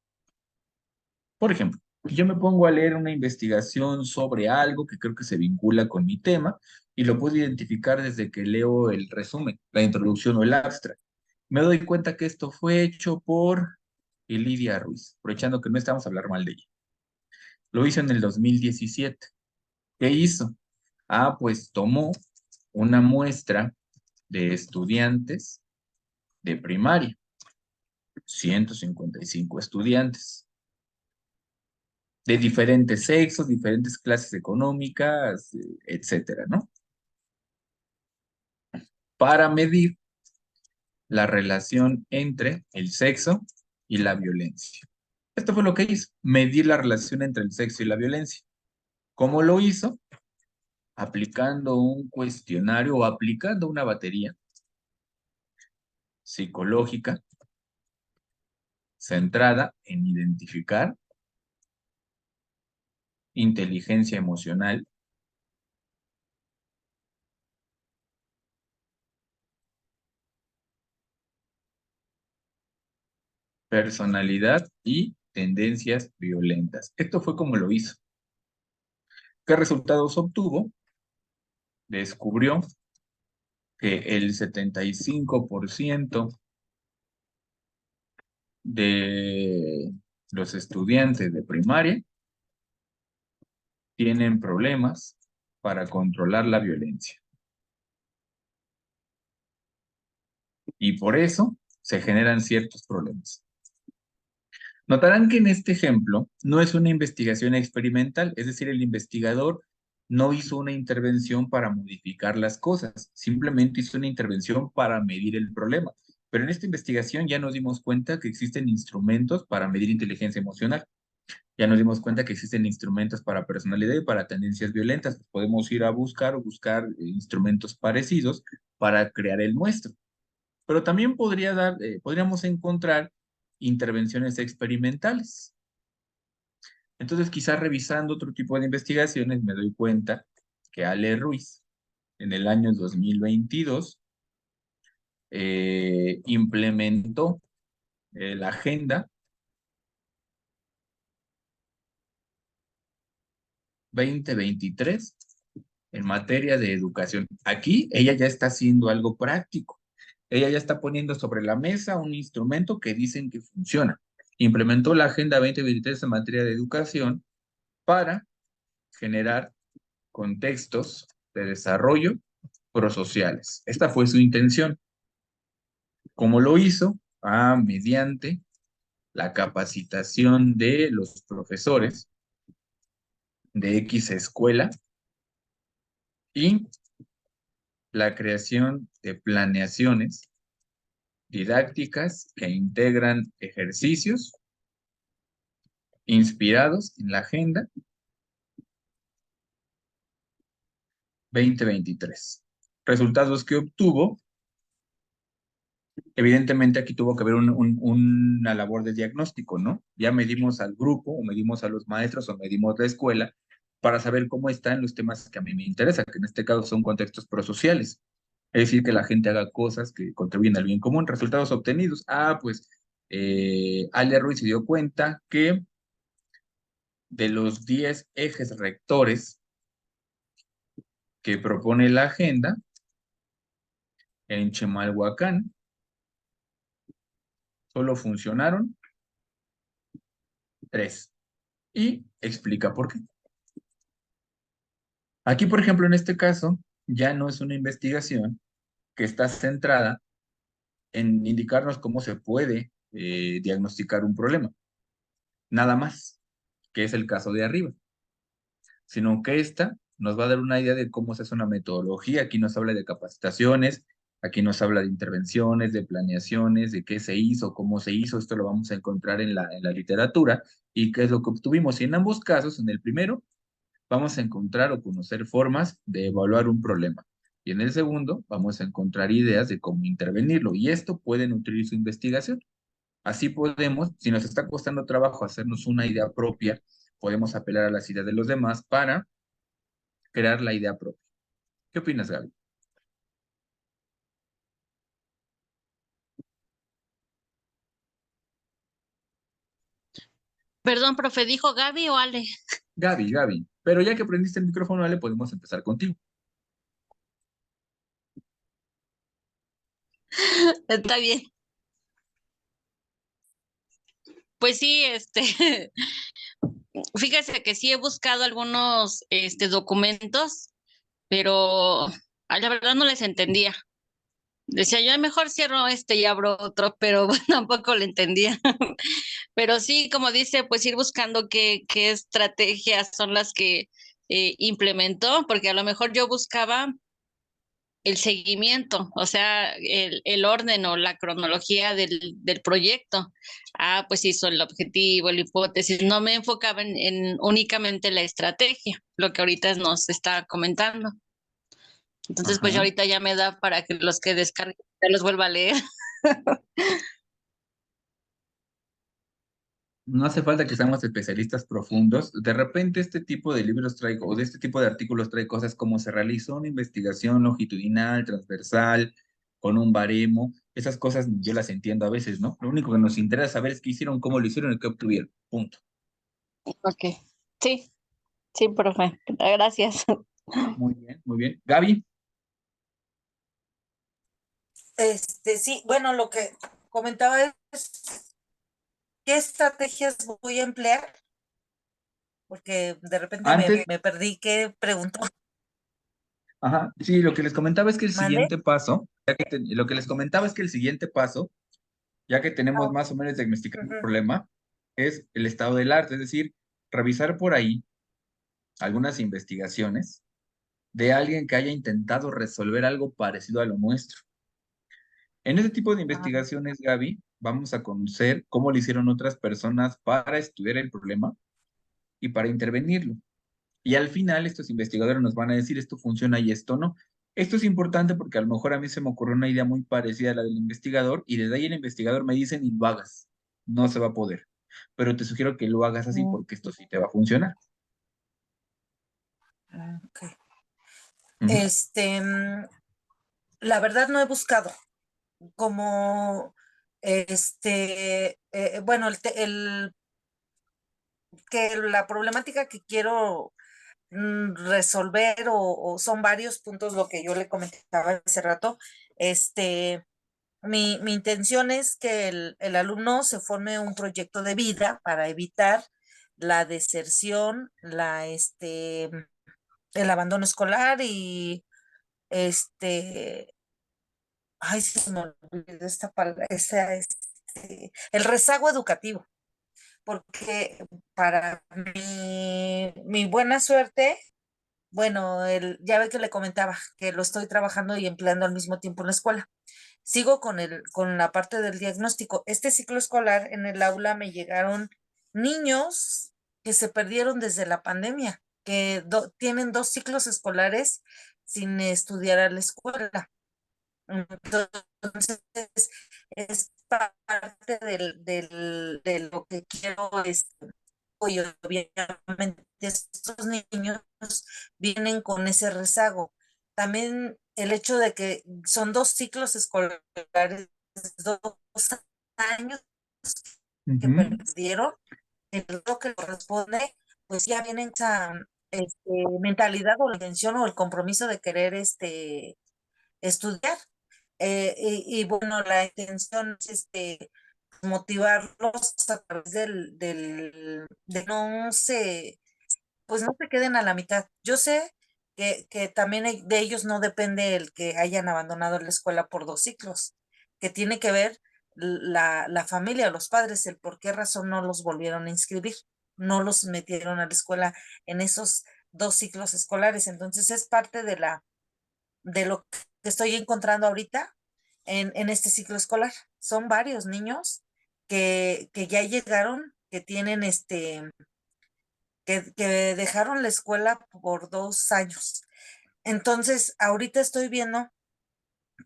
Por ejemplo, yo me pongo a leer una investigación sobre algo que creo que se vincula con mi tema y lo puedo identificar desde que leo el resumen, la introducción o el abstract. Me doy cuenta que esto fue hecho por Lidia Ruiz, aprovechando que no estamos a hablar mal de ella. Lo hizo en el 2017. ¿Qué hizo? Pues tomó una muestra de estudiantes de primaria, 155 estudiantes, de diferentes sexos, diferentes clases económicas, etcétera, ¿no? Para medir la relación entre el sexo y la violencia. Esto fue lo que hizo, medir la relación entre el sexo y la violencia. ¿Cómo lo hizo? Aplicando un cuestionario o aplicando una batería psicológica centrada en identificar inteligencia emocional, personalidad y tendencias violentas. Esto fue como lo hizo. ¿Qué resultados obtuvo? Descubrió que el 75% de los estudiantes de primaria tienen problemas para controlar la violencia. Y por eso se generan ciertos problemas. Notarán que en este ejemplo no es una investigación experimental, es decir, el investigador no hizo una intervención para modificar las cosas, simplemente hizo una intervención para medir el problema. Pero en esta investigación ya nos dimos cuenta que existen instrumentos para medir inteligencia emocional. Ya nos dimos cuenta que existen instrumentos para personalidad y para tendencias violentas. Podemos ir a buscar o buscar instrumentos parecidos para crear el nuestro. Pero también podríamos encontrar intervenciones experimentales. Entonces, quizás revisando otro tipo de investigaciones, me doy cuenta que Ale Ruiz, en el año 2022, implementó la Agenda 2023 en materia de educación. Aquí ella ya está haciendo algo práctico. Ella ya está poniendo sobre la mesa un instrumento que dicen que funciona. Implementó la Agenda 2023 en materia de educación para generar contextos de desarrollo prosociales. Esta fue su intención. ¿Cómo lo hizo? Mediante la capacitación de los profesores de X escuela y la creación de planeaciones didácticas que integran ejercicios inspirados en la Agenda 2023. Resultados que obtuvo, evidentemente aquí tuvo que haber una labor de diagnóstico, ¿no? Ya medimos al grupo, o medimos a los maestros, o medimos la escuela, para saber cómo están los temas que a mí me interesan, que en este caso son contextos prosociales. Es decir, que la gente haga cosas que contribuyen al bien común. Resultados obtenidos. Pues Ale Ruiz se dio cuenta que de los 10 ejes rectores que propone la agenda, en Chimalhuacán solo funcionaron 3. Y explica por qué. Aquí, por ejemplo, en este caso, ya no es una investigación que está centrada en indicarnos cómo se puede diagnosticar un problema. Nada más, que es el caso de arriba. Sino que esta nos va a dar una idea de cómo se hace una metodología. Aquí nos habla de capacitaciones, aquí nos habla de intervenciones, de planeaciones, de qué se hizo, cómo se hizo. Esto lo vamos a encontrar en la literatura y qué es lo que obtuvimos. Y en ambos casos, en el primero, vamos a encontrar o conocer formas de evaluar un problema. Y en el segundo, vamos a encontrar ideas de cómo intervenirlo. Y esto puede nutrir su investigación. Así podemos, si nos está costando trabajo hacernos una idea propia, podemos apelar a las ideas de los demás para crear la idea propia. ¿Qué opinas, Gaby? Perdón, profe, ¿dijo Gaby o Ale? Gaby. Pero ya que prendiste el micrófono, Ale, podemos empezar contigo. Está bien. Pues sí, fíjese que sí he buscado algunos documentos, pero la verdad no les entendía. Decía yo, mejor cierro este y abro otro, pero tampoco le entendía. Pero sí, como dice, pues ir buscando qué estrategias son las que implementó, porque a lo mejor yo buscaba el seguimiento, o sea, el orden o la cronología del proyecto. Pues hizo el objetivo, la hipótesis. No me enfocaba en únicamente la estrategia, lo que ahorita nos está comentando. Entonces, pues Ajá. ahorita ya me da para que los que descarguen ya los vuelva a leer. No hace falta que seamos especialistas profundos. De repente este tipo de libros trae, o de este tipo de artículos trae cosas como se realizó una investigación longitudinal, transversal, con un baremo. Esas cosas yo las entiendo a veces, ¿no? Lo único que nos interesa saber es qué hicieron, cómo lo hicieron y qué obtuvieron. Punto. Ok, sí, sí, profe, gracias. Muy bien, muy bien. Gaby, Sí, bueno, lo que comentaba es qué estrategias voy a emplear, porque de repente antes, me perdí qué preguntó. ajá, sí, lo que les comentaba es que el ¿Mande? siguiente paso, lo que les comentaba es que el siguiente paso, ya que tenemos Ah, más o menos diagnosticado el ujú. problema, es el estado del arte, es decir, revisar por ahí algunas investigaciones de alguien que haya intentado resolver algo parecido a lo nuestro. En este tipo de Ah, investigaciones, Gaby, vamos a conocer cómo lo hicieron otras personas para estudiar el problema y para intervenirlo. Y al final estos investigadores nos van a decir esto funciona y esto no. Esto es importante porque a lo mejor a mí se me ocurrió una idea muy parecida a la del investigador y desde ahí el investigador me dice ni lo hagas, no se va a poder. pero te sugiero que lo hagas así Mm, porque esto sí te va a funcionar. ok. Ujú. La verdad no he buscado como, bueno, que la problemática que quiero resolver o son varios puntos lo que yo le comentaba hace rato. Este, mi intención es que el alumno se forme un proyecto de vida para evitar la deserción, el abandono escolar y ay, se me olvidó esta palabra, el rezago educativo, porque para mi buena suerte, bueno, ya ve que le comentaba que lo estoy trabajando y empleando al mismo tiempo en la escuela. Sigo con la parte del diagnóstico. Este ciclo escolar en el aula me llegaron niños que se perdieron desde la pandemia, que tienen 2 ciclos escolares sin estudiar a la escuela. Entonces, es parte de lo que quiero, y obviamente estos niños vienen con ese rezago. También el hecho de que son 2 ciclos escolares, 2 años que Ujú. perdieron, el lo que corresponde, pues ya vienen esa mentalidad o la intención o el compromiso de querer estudiar. Y bueno, la intención es motivarlos a través de no se, pues no se queden a la mitad. Yo sé que también de ellos no depende el que hayan abandonado la escuela por 2 ciclos, que tiene que ver la familia, los padres, el por qué razón no los volvieron a inscribir, no los metieron a la escuela en esos 2 ciclos escolares. Entonces es parte de lo que estoy encontrando ahorita en este ciclo escolar. Son varios niños que ya llegaron, que tienen que dejaron la escuela por 2 años. Entonces, ahorita estoy viendo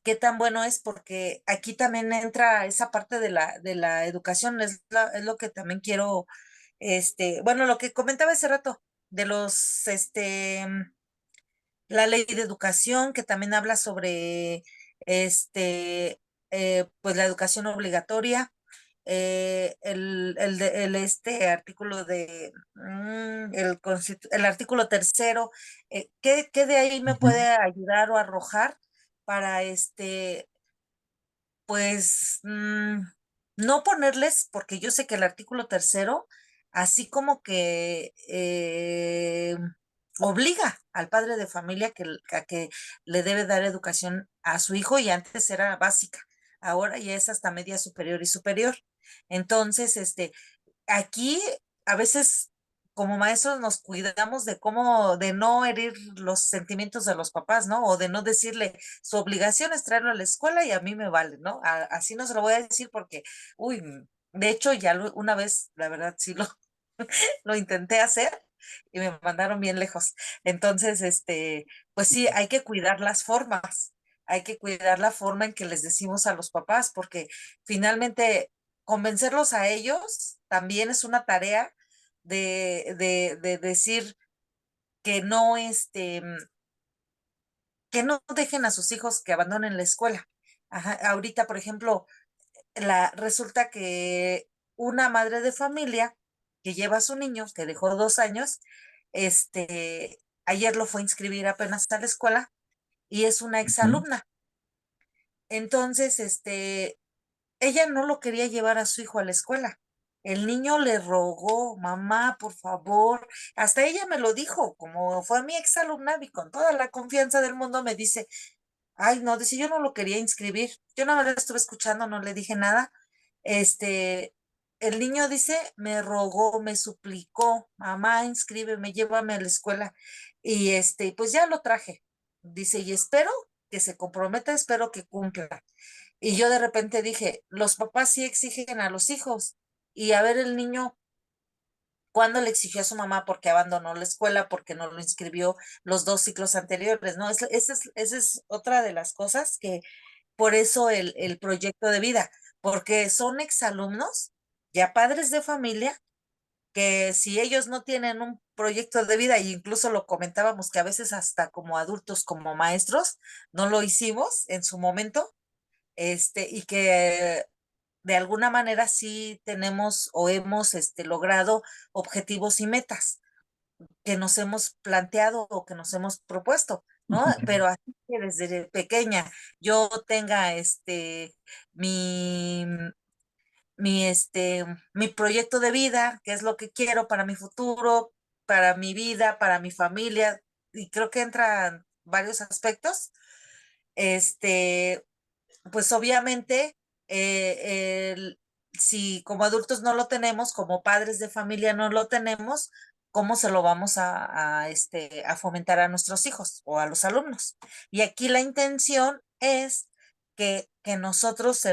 qué tan bueno es, porque aquí también entra esa parte de la educación, es lo que también quiero, bueno, lo que comentaba hace rato, de la ley de educación, que también habla sobre pues la educación obligatoria, este artículo el artículo tercero, ¿qué de ahí me Ujú. puede ayudar o arrojar para pues no ponerles, porque yo sé que el artículo tercero, así como que obliga al padre de familia a que le debe dar educación a su hijo, y antes era básica, ahora ya es hasta media superior y superior. Entonces, aquí a veces como maestros nos cuidamos de no herir los sentimientos de los papás, ¿no? O de no decirle, su obligación es traerlo a la escuela y a mí me vale, ¿no? Así no se lo voy a decir porque, uy, de hecho ya una vez, la verdad, sí lo intenté hacer y me mandaron bien lejos. Entonces, pues sí, hay que cuidar las formas, hay que cuidar la forma en que les decimos a los papás, porque finalmente convencerlos a ellos también es una tarea de decir que no, que no dejen a sus hijos que abandonen la escuela. Ajá, ahorita, por ejemplo, resulta que una madre de familia que lleva a su niño, que dejó 2 años, ayer lo fue a inscribir apenas a la escuela y es una Ujú. exalumna. Entonces, ella no lo quería llevar a su hijo a la escuela. El niño le rogó, mamá, por favor. Hasta ella me lo dijo, como fue mi exalumna y con toda la confianza del mundo me dice, ay, no, dice, yo no lo quería inscribir. Yo nada más la estuve escuchando, no le dije nada. Este, el niño dice, me rogó, me suplicó, mamá, inscríbeme, llévame a la escuela. Y pues ya lo traje. Dice, y espero que se comprometa, espero que cumpla. Y yo de repente dije, los papás sí exigen a los hijos. Y a ver el niño, ¿cuándo le exigió a su mamá porque abandonó la escuela, porque no lo inscribió los 2 ciclos anteriores? ¿No? Esa es otra de las cosas que, por eso el proyecto de vida, porque son exalumnos ya padres de familia, que si ellos no tienen un proyecto de vida, e incluso lo comentábamos que a veces hasta como adultos, como maestros, no lo hicimos en su momento, y que de alguna manera sí tenemos o hemos logrado objetivos y metas que nos hemos planteado o que nos hemos propuesto, ¿no? Pero así que desde pequeña yo tenga mi, mi proyecto de vida, qué es lo que quiero para mi futuro, para mi vida, para mi familia, y creo que entran varios aspectos. Este, pues obviamente, si como adultos no lo tenemos, como padres de familia no lo tenemos, ¿cómo se lo vamos a fomentar a nuestros hijos o a los alumnos? Y aquí la intención es que nosotros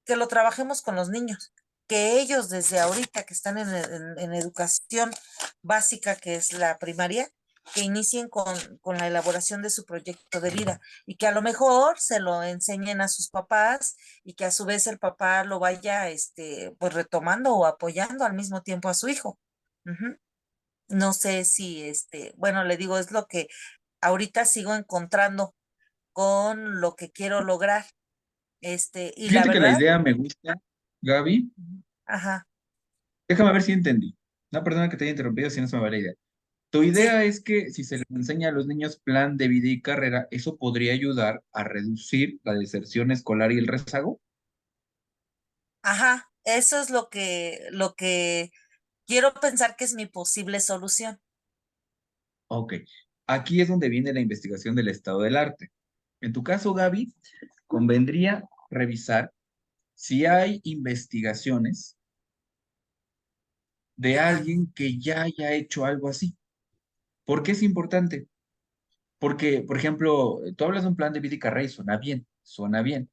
que lo trabajemos con los niños, que ellos desde ahorita que están en educación básica, que es la primaria, que inicien con la elaboración de su proyecto de vida y que a lo mejor se lo enseñen a sus papás y que a su vez el papá lo vaya pues retomando o apoyando al mismo tiempo a su hijo. Ujú. No sé si bueno, le digo, es lo que ahorita sigo encontrando con lo que quiero lograr. Y la Fíjate que la verdad, idea me gusta, Gaby. ajá, Déjame ver si entendí. Una persona que te haya interrumpido, si no se me va la idea. Tu sí, idea es que si se les enseña a los niños plan de vida y carrera, eso podría ayudar a reducir la deserción escolar y el rezago. ajá, eso es lo que quiero pensar que es mi posible solución. Ok. Aquí es donde viene la investigación del estado del arte. En tu caso, Gaby, convendría revisar si hay investigaciones de Ajá, alguien que ya haya hecho algo así. ¿Por qué es importante? Porque, por ejemplo, tú hablas de un plan de vida y carrera y suena bien, suena bien.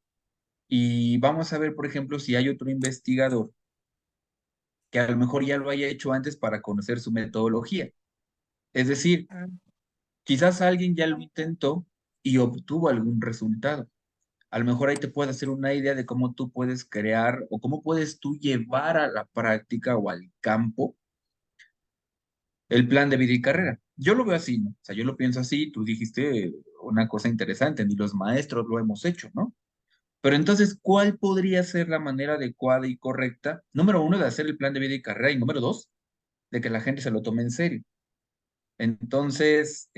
Y vamos a ver, por ejemplo, si hay otro investigador que a lo mejor ya lo haya hecho antes para conocer su metodología. Es decir, mm, quizás alguien ya lo intentó y obtuvo algún resultado. A lo mejor ahí te puede hacer una idea de cómo tú puedes crear o cómo puedes tú llevar a la práctica o al campo el plan de vida y carrera. Yo lo veo así, ¿no? O sea, yo lo pienso así, tú dijiste una cosa interesante, ni los maestros lo hemos hecho, ¿no? Pero entonces, ¿cuál podría ser la manera adecuada y correcta? Número uno, de hacer el plan de vida y carrera, y número dos, de que la gente se lo tome en serio. Entonces,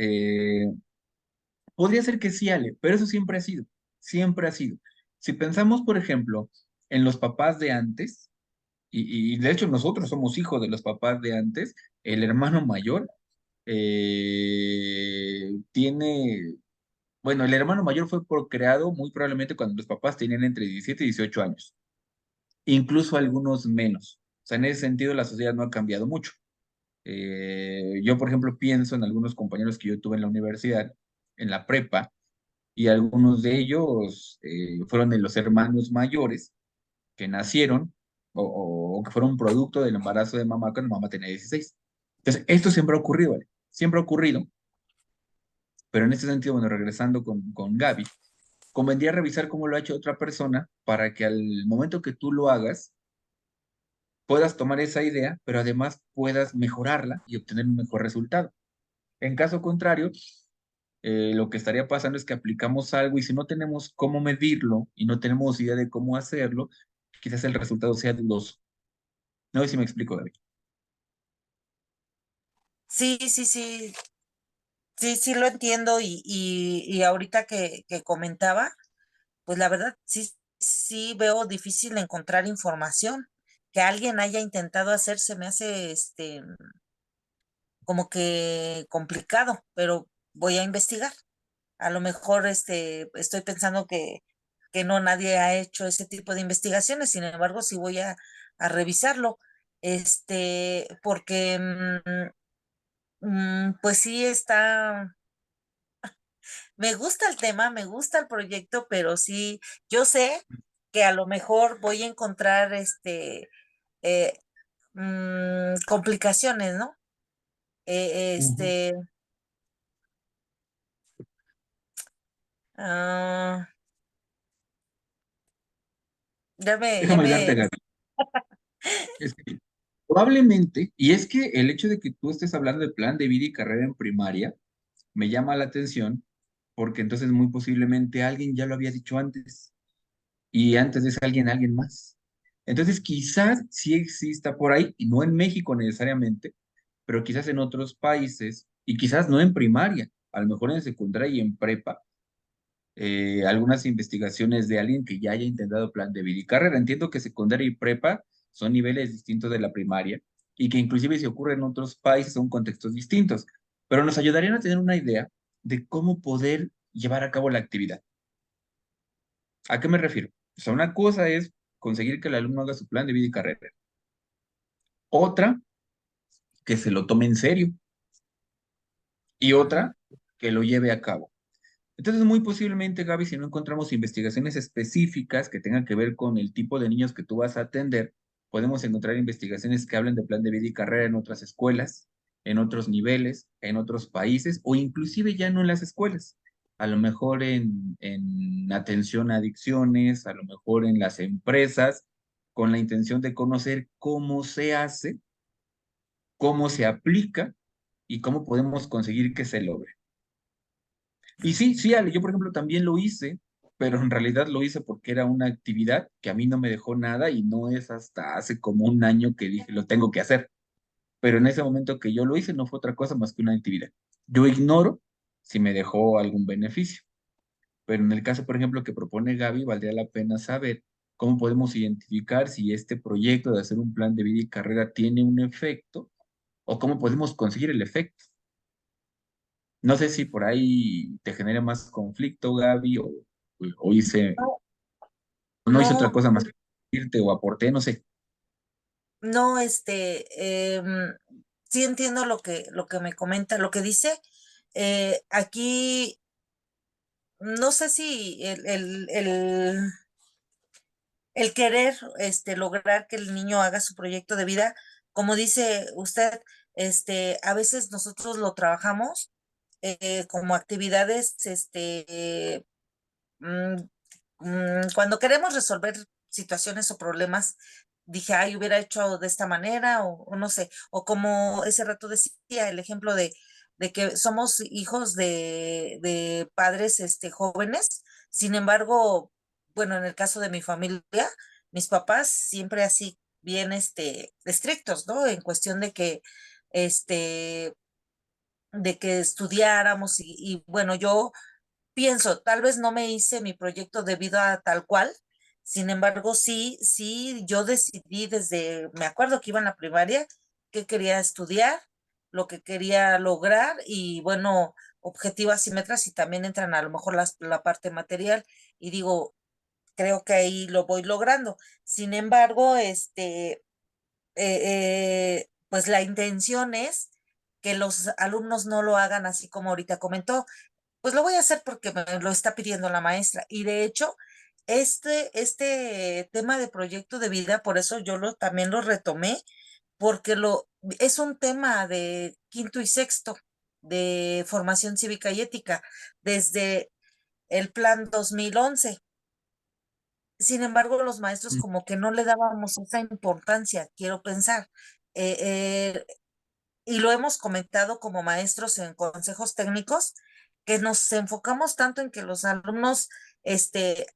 podría ser que sí, Ale, pero eso siempre ha sido, siempre ha sido. Si pensamos, por ejemplo, en los papás de antes, y de hecho nosotros somos hijos de los papás de antes, el hermano mayor tiene, bueno, el hermano mayor fue procreado muy probablemente cuando los papás tenían entre 17 y 18 años, incluso algunos menos. O sea, en ese sentido la sociedad no ha cambiado mucho. Yo, por ejemplo, pienso en algunos compañeros que yo tuve en la universidad, en la prepa, y algunos de ellos fueron de los hermanos mayores que nacieron o que fueron producto del embarazo de mamá cuando mamá tenía 16. Entonces, esto siempre ha ocurrido, ¿vale? Siempre ha ocurrido, pero en este sentido, bueno, regresando con Gaby, convendría revisar cómo lo ha hecho otra persona para que al momento que tú lo hagas, puedas tomar esa idea, pero además puedas mejorarla y obtener un mejor resultado. En caso contrario, lo que estaría pasando es que aplicamos algo y si no tenemos cómo medirlo y no tenemos idea de cómo hacerlo, quizás el resultado sea dudoso. No sé si me explico, David. sí, sí, sí, sí, sí lo entiendo y ahorita que comentaba, pues la verdad sí, sí veo difícil encontrar información que alguien haya intentado hacer, se me hace como que complicado, pero voy a investigar. A lo mejor estoy pensando que no nadie ha hecho ese tipo de investigaciones, sin embargo, sí voy a revisarlo. Porque pues sí está, me gusta el tema, me gusta el proyecto, pero sí, yo sé que a lo mejor voy a encontrar eh, complicaciones, ¿no? Eh, Ujú. este, ah, ya Déjame ayudarte, me, Gaby. Es que probablemente, y es que el hecho de que tú estés hablando de plan de vida y carrera en primaria me llama la atención porque entonces muy posiblemente alguien ya lo había dicho antes y antes de ese alguien más. Entonces quizás sí exista por ahí, y no en México necesariamente, pero quizás en otros países y quizás no en primaria, a lo mejor en secundaria y en prepa, algunas investigaciones de alguien que ya haya intentado plan de vida y carrera. Entiendo que secundaria y prepa son niveles distintos de la primaria y que inclusive si ocurre en otros países son contextos distintos, pero nos ayudarían a tener una idea de cómo poder llevar a cabo la actividad. ¿A qué me refiero? O sea, una cosa es conseguir que el alumno haga su plan de vida y carrera. Otra, que se lo tome en serio. Y otra, que lo lleve a cabo. Entonces, muy posiblemente, Gaby, si no encontramos investigaciones específicas que tengan que ver con el tipo de niños que tú vas a atender, podemos encontrar investigaciones que hablen de plan de vida y carrera en otras escuelas, en otros niveles, en otros países o inclusive ya no en las escuelas. A lo mejor en atención a adicciones, a lo mejor en las empresas, con la intención de conocer cómo se hace, cómo se aplica y cómo podemos conseguir que se logre. Y sí, sí, Ale, yo por ejemplo también lo hice, pero en realidad lo hice porque era una actividad que a mí no me dejó nada y no es hasta hace como un año que dije, lo tengo que hacer. Pero en ese momento que yo lo hice no fue otra cosa más que una actividad. Yo ignoro si me dejó algún beneficio, pero en el caso, por ejemplo, que propone Gaby, valdría la pena saber cómo podemos identificar si este proyecto de hacer un plan de vida y carrera tiene un efecto o cómo podemos conseguir el efecto. No sé si por ahí te genera más conflicto, Gaby, o hice, no hice otra No, cosa más que irte o aporté, no sé. no, sí entiendo lo que me comenta, lo que dice. Aquí, no sé si el querer, lograr que el niño haga su proyecto de vida, como dice usted, a veces nosotros lo trabajamos como actividades, mm, cuando queremos resolver situaciones o problemas, dije, ay, hubiera hecho de esta manera, o no sé, o como ese rato decía, el ejemplo de que somos hijos de padres jóvenes, sin embargo, bueno, en el caso de mi familia, mis papás siempre así bien estrictos, ¿no? En cuestión este, de que estudiáramos y bueno, yo pienso, tal vez no me hice mi proyecto de vida tal cual, sin embargo, sí, yo decidí desde, me acuerdo que iba en la primaria, que quería estudiar, lo que quería lograr y bueno, objetivas y metas y también entran a lo mejor la parte material y digo, creo que ahí lo voy logrando. Sin embargo, pues la intención es que los alumnos no lo hagan así como ahorita comentó, pues lo voy a hacer porque me lo está pidiendo la maestra. Y de hecho, este tema de proyecto de vida, por eso yo también lo retomé, porque es un tema de quinto y sexto de formación cívica y ética desde el plan 2011. Sin embargo, los maestros Mm. como que no le dábamos esa importancia, quiero pensar. Eh, eh, y lo hemos comentado como maestros en consejos técnicos, que nos enfocamos tanto en que los alumnos este,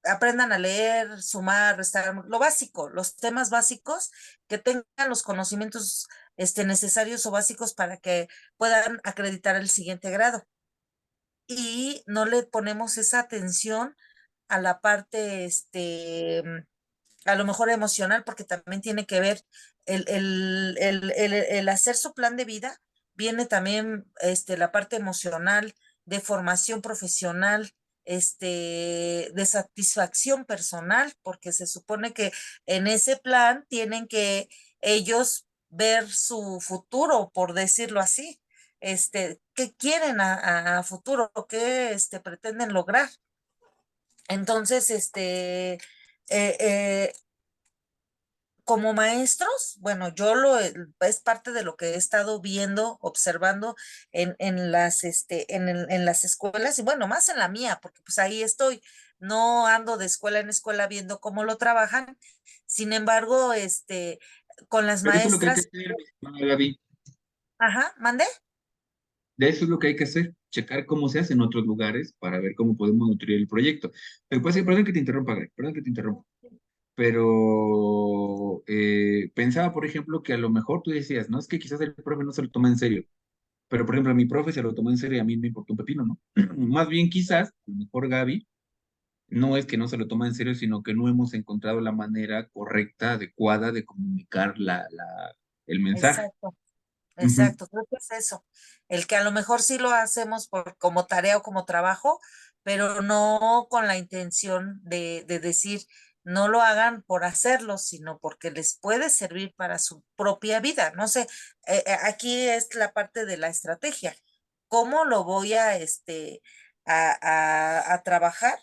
aprendan a leer, sumar, restar, lo básico, los temas básicos, que tengan los conocimientos necesarios o básicos para que puedan acreditar el siguiente grado. Y no le ponemos esa atención a la parte, a lo mejor emocional, porque también tiene que ver el hacer su plan de vida, viene también la parte emocional, de formación profesional, de satisfacción personal, porque se supone que en ese plan tienen que ellos ver su futuro, por decirlo así, qué quieren a futuro, qué pretenden lograr. Entonces, eh, como maestros, bueno, es parte de lo que he estado viendo, observando en las escuelas y bueno, más en la mía, porque pues ahí estoy, no ando de escuela en escuela viendo cómo lo trabajan, Sin embargo, con las Pero eso es lo que hay que maestras, hacer, mi estimada Gaby. ajá, mande. De eso es lo que hay que hacer, checar cómo se hace en otros lugares para ver cómo podemos nutrir el proyecto. Pero puede ser, perdón que te interrumpa, Gaby, perdón que te interrumpa. Pero pensaba, por ejemplo, que a lo mejor tú decías, no es que quizás el profe no se lo toma en serio, pero por ejemplo, a mi profe se lo tomó en serio y a mí me importó un pepino, ¿no? Más bien quizás, a lo mejor Gaby, no es que no se lo toma en serio, sino que no hemos encontrado la manera correcta, adecuada de comunicar el mensaje. Exacto. Ujú, Exacto, creo que es eso. El que a lo mejor sí lo hacemos como tarea o como trabajo, pero no con la intención de decir, no lo hagan por hacerlo, sino porque les puede servir para su propia vida. No sé, aquí es la parte de la estrategia. ¿Cómo lo voy a trabajar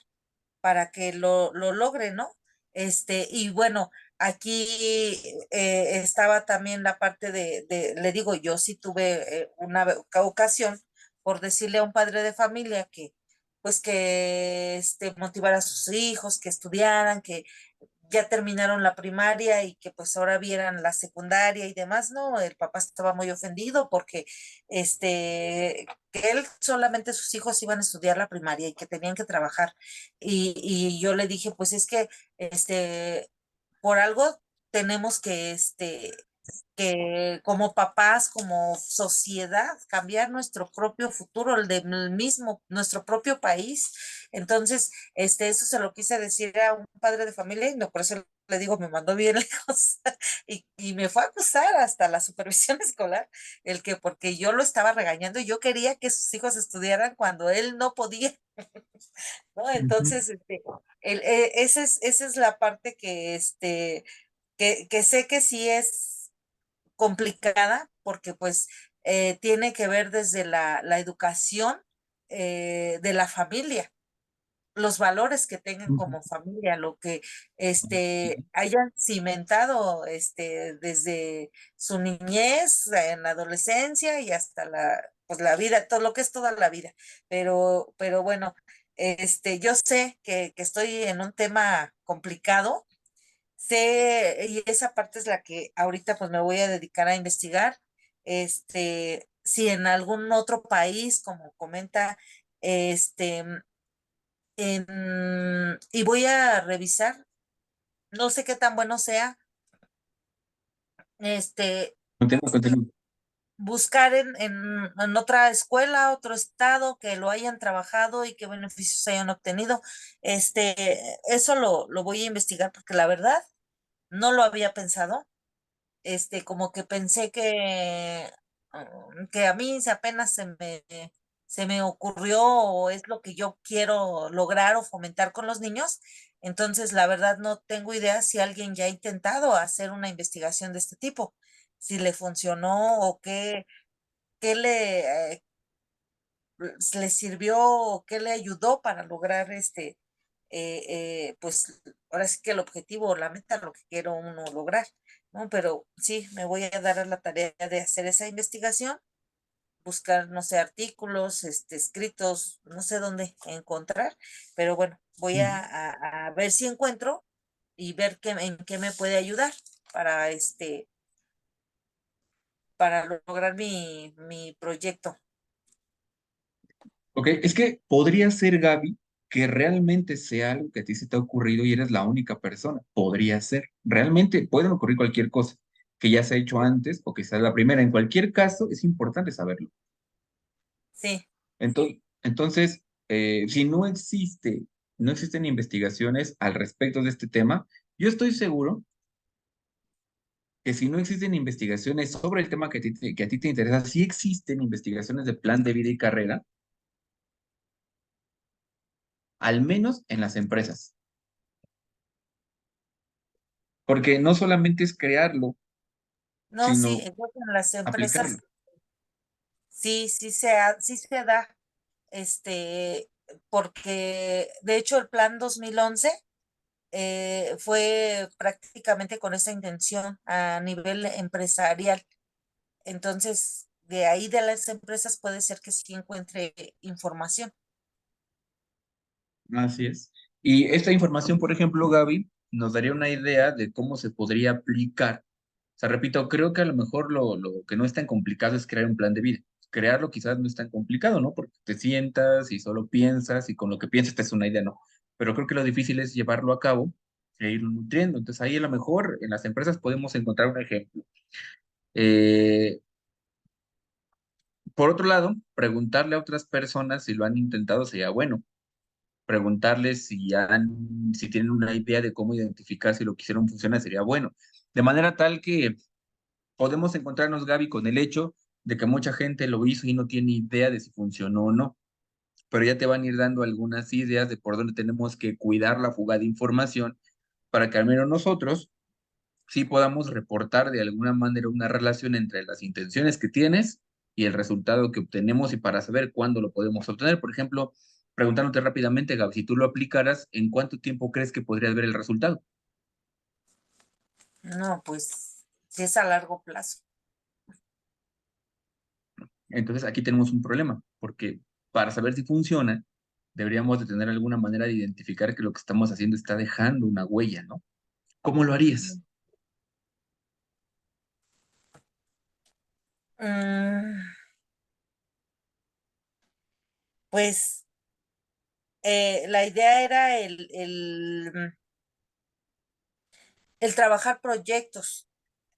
para que lo logre, ¿no? Y bueno, aquí estaba también la parte le digo, yo sí tuve ocasión por decirle a un padre de familia que, pues que motivara a sus hijos, que estudiaran, que ya terminaron la primaria y que pues ahora vieran la secundaria y demás, ¿no? El papá estaba muy ofendido porque que él solamente sus hijos iban a estudiar la primaria y que tenían que trabajar. Y yo le dije, pues es que por algo tenemos que como papás, como sociedad, cambiar nuestro propio futuro, el del mismo, nuestro propio país. Entonces, eso se lo quise decir a un padre de familia y no, por eso le digo, me mandó bien lejos y me fue a acusar hasta la supervisión escolar, el que porque yo lo estaba regañando y yo quería que sus hijos estudiaran cuando él no podía, ¿no? ujú. Entonces, esa es la parte que sé que sí es complicada porque pues tiene que ver desde la educación de la familia, los valores que tengan Ujú. como familia, lo que hayan cimentado desde su niñez, en la adolescencia y hasta pues la vida, todo lo que es toda la vida. Pero bueno, yo sé que estoy en un tema complicado. Sé, y esa parte es la que ahorita pues me voy a dedicar a investigar, si en algún otro país, como comenta, este, y voy a revisar, no sé qué tan bueno sea, Continúa, continúa. buscar en otra escuela, otro estado, que lo hayan trabajado y qué beneficios hayan obtenido. Eso lo voy a investigar porque la verdad no lo había pensado. Como que pensé que a mí apenas se me ocurrió o es lo que yo quiero lograr o fomentar con los niños. Entonces, la verdad no tengo idea si alguien ya ha intentado hacer una investigación de este tipo, si le funcionó o qué le sirvió o qué le ayudó para lograr pues ahora sí que el objetivo o la meta, lo que quiero uno lograr, ¿no? Pero sí, me voy a dar a la tarea de hacer esa investigación, buscar, no sé, artículos, escritos, no sé dónde encontrar, pero bueno, voy Ujú. a ver si encuentro y ver en qué me puede ayudar para para lograr mi proyecto. Ok, es que podría ser, Gaby, que realmente sea algo que a ti se te ha ocurrido y eres la única persona. Podría ser. Realmente pueden ocurrir cualquier cosa que ya se ha hecho antes o que sea la primera. En cualquier caso, es importante saberlo. Sí, Entonces, si no existen investigaciones al respecto de este tema, yo estoy seguro que si no existen investigaciones sobre el tema que a ti te interesa, sí existen investigaciones de plan de vida y carrera, al menos en las empresas. Porque no solamente es crearlo, no, sí, sino creo que en las empresas aplicarlo. sí, sí se da, este, porque de hecho el plan 2011 fue prácticamente con esa intención a nivel empresarial. Entonces, de ahí de las empresas puede ser que sí encuentre información. Así es. Y esta información, por ejemplo, Gaby, nos daría una idea de cómo se podría aplicar. O sea, repito, creo que a lo mejor lo que no es tan complicado es crear un plan de vida. Crearlo quizás no es tan complicado, ¿no? Porque te sientas y solo piensas y con lo que piensas te es una idea, ¿no? Pero creo que lo difícil es llevarlo a cabo e irlo nutriendo. Entonces ahí a lo mejor en las empresas podemos encontrar un ejemplo. Eh, por otro lado, preguntarle a otras personas si lo han intentado sería bueno. Preguntarles si tienen una idea de cómo identificar si lo que hicieron funciona sería bueno. De manera tal que podemos encontrarnos, Gaby, con el hecho de que mucha gente lo hizo y no tiene idea de si funcionó o no, pero ya te van a ir dando algunas ideas de por dónde tenemos que cuidar la fuga de información para que al menos nosotros sí podamos reportar de alguna manera una relación entre las intenciones que tienes y el resultado que obtenemos y para saber cuándo lo podemos obtener. Por ejemplo, preguntándote rápidamente, Gaby, si tú lo aplicaras, ¿en cuánto tiempo crees que podrías ver el resultado? No, pues si es a largo plazo. Entonces aquí tenemos un problema, porque para saber si funciona, deberíamos de tener alguna manera de identificar que lo que estamos haciendo está dejando una huella, ¿no? ¿Cómo lo harías? Mm, pues la idea era el trabajar proyectos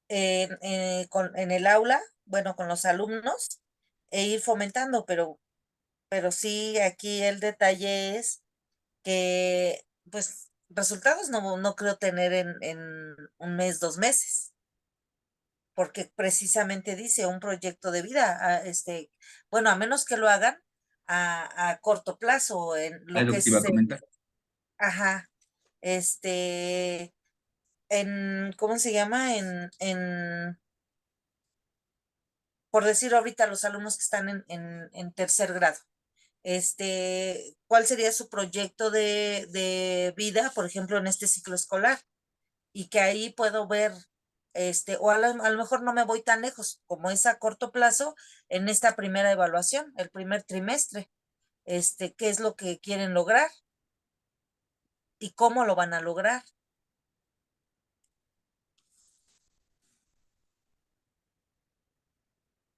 en el aula, bueno, con los alumnos, e ir fomentando, pero sí, aquí el detalle es que, pues, resultados no creo tener en un mes, 2 meses, porque precisamente dice un proyecto de vida, bueno, a menos que lo hagan a corto plazo, en Es lo lo que que te iba a es, comentar. ajá, este, ¿cómo se llama? Por decir ahorita los alumnos que están en tercer grado. ¿Cuál sería su proyecto de vida, por ejemplo, en este ciclo escolar? Y que ahí puedo ver, o a lo mejor no me voy tan lejos, como es a corto plazo, en esta primera evaluación, el primer trimestre, qué es lo que quieren lograr y cómo lo van a lograr.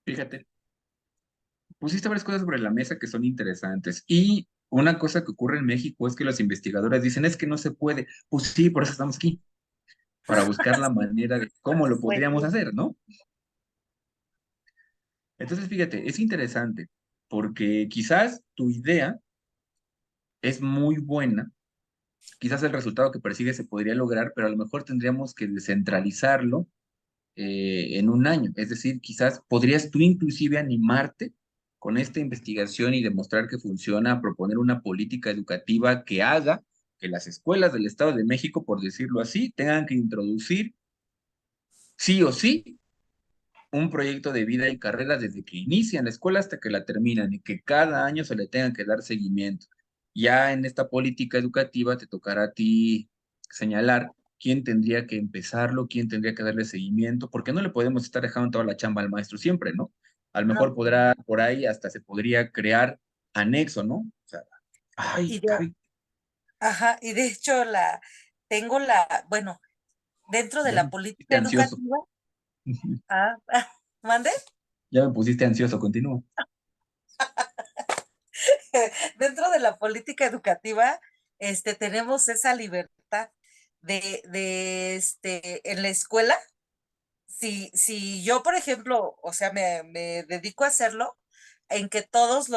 Fíjate, pusiste varias cosas sobre la mesa que son interesantes. Y una cosa que ocurre en México es que los investigadores dicen, es que no se puede. Pues sí, por eso estamos aquí, para buscar la manera de cómo lo Pues podríamos sí. hacer, ¿no? Entonces, fíjate, es interesante, porque quizás tu idea es muy buena, quizás el resultado que persigue se podría lograr, pero a lo mejor tendríamos que descentralizarlo en un año. Es decir, quizás podrías tú inclusive animarte con esta investigación y demostrar que funciona, a proponer una política educativa que haga que las escuelas del Estado de México, por decirlo así, tengan que introducir sí o sí un proyecto de vida y carrera desde que inician la escuela hasta que la terminan y que cada año se le tenga que dar seguimiento. Ya en esta política educativa te tocará a ti señalar quién tendría que empezarlo, quién tendría que darle seguimiento, porque no le podemos estar dejando toda la chamba al maestro siempre, ¿no? A lo No, mejor podrá, por ahí hasta se podría crear anexo, ¿no? O sea, y ay, de, Gaby, ajá, y de hecho bueno, dentro de ya me la pusiste política ansioso. educativa, ah, ¿mande? Ya me pusiste ansioso, continúa. Dentro de la política educativa, tenemos esa libertad en la escuela. Si yo, por ejemplo, o sea, me dedico a hacerlo, en que todos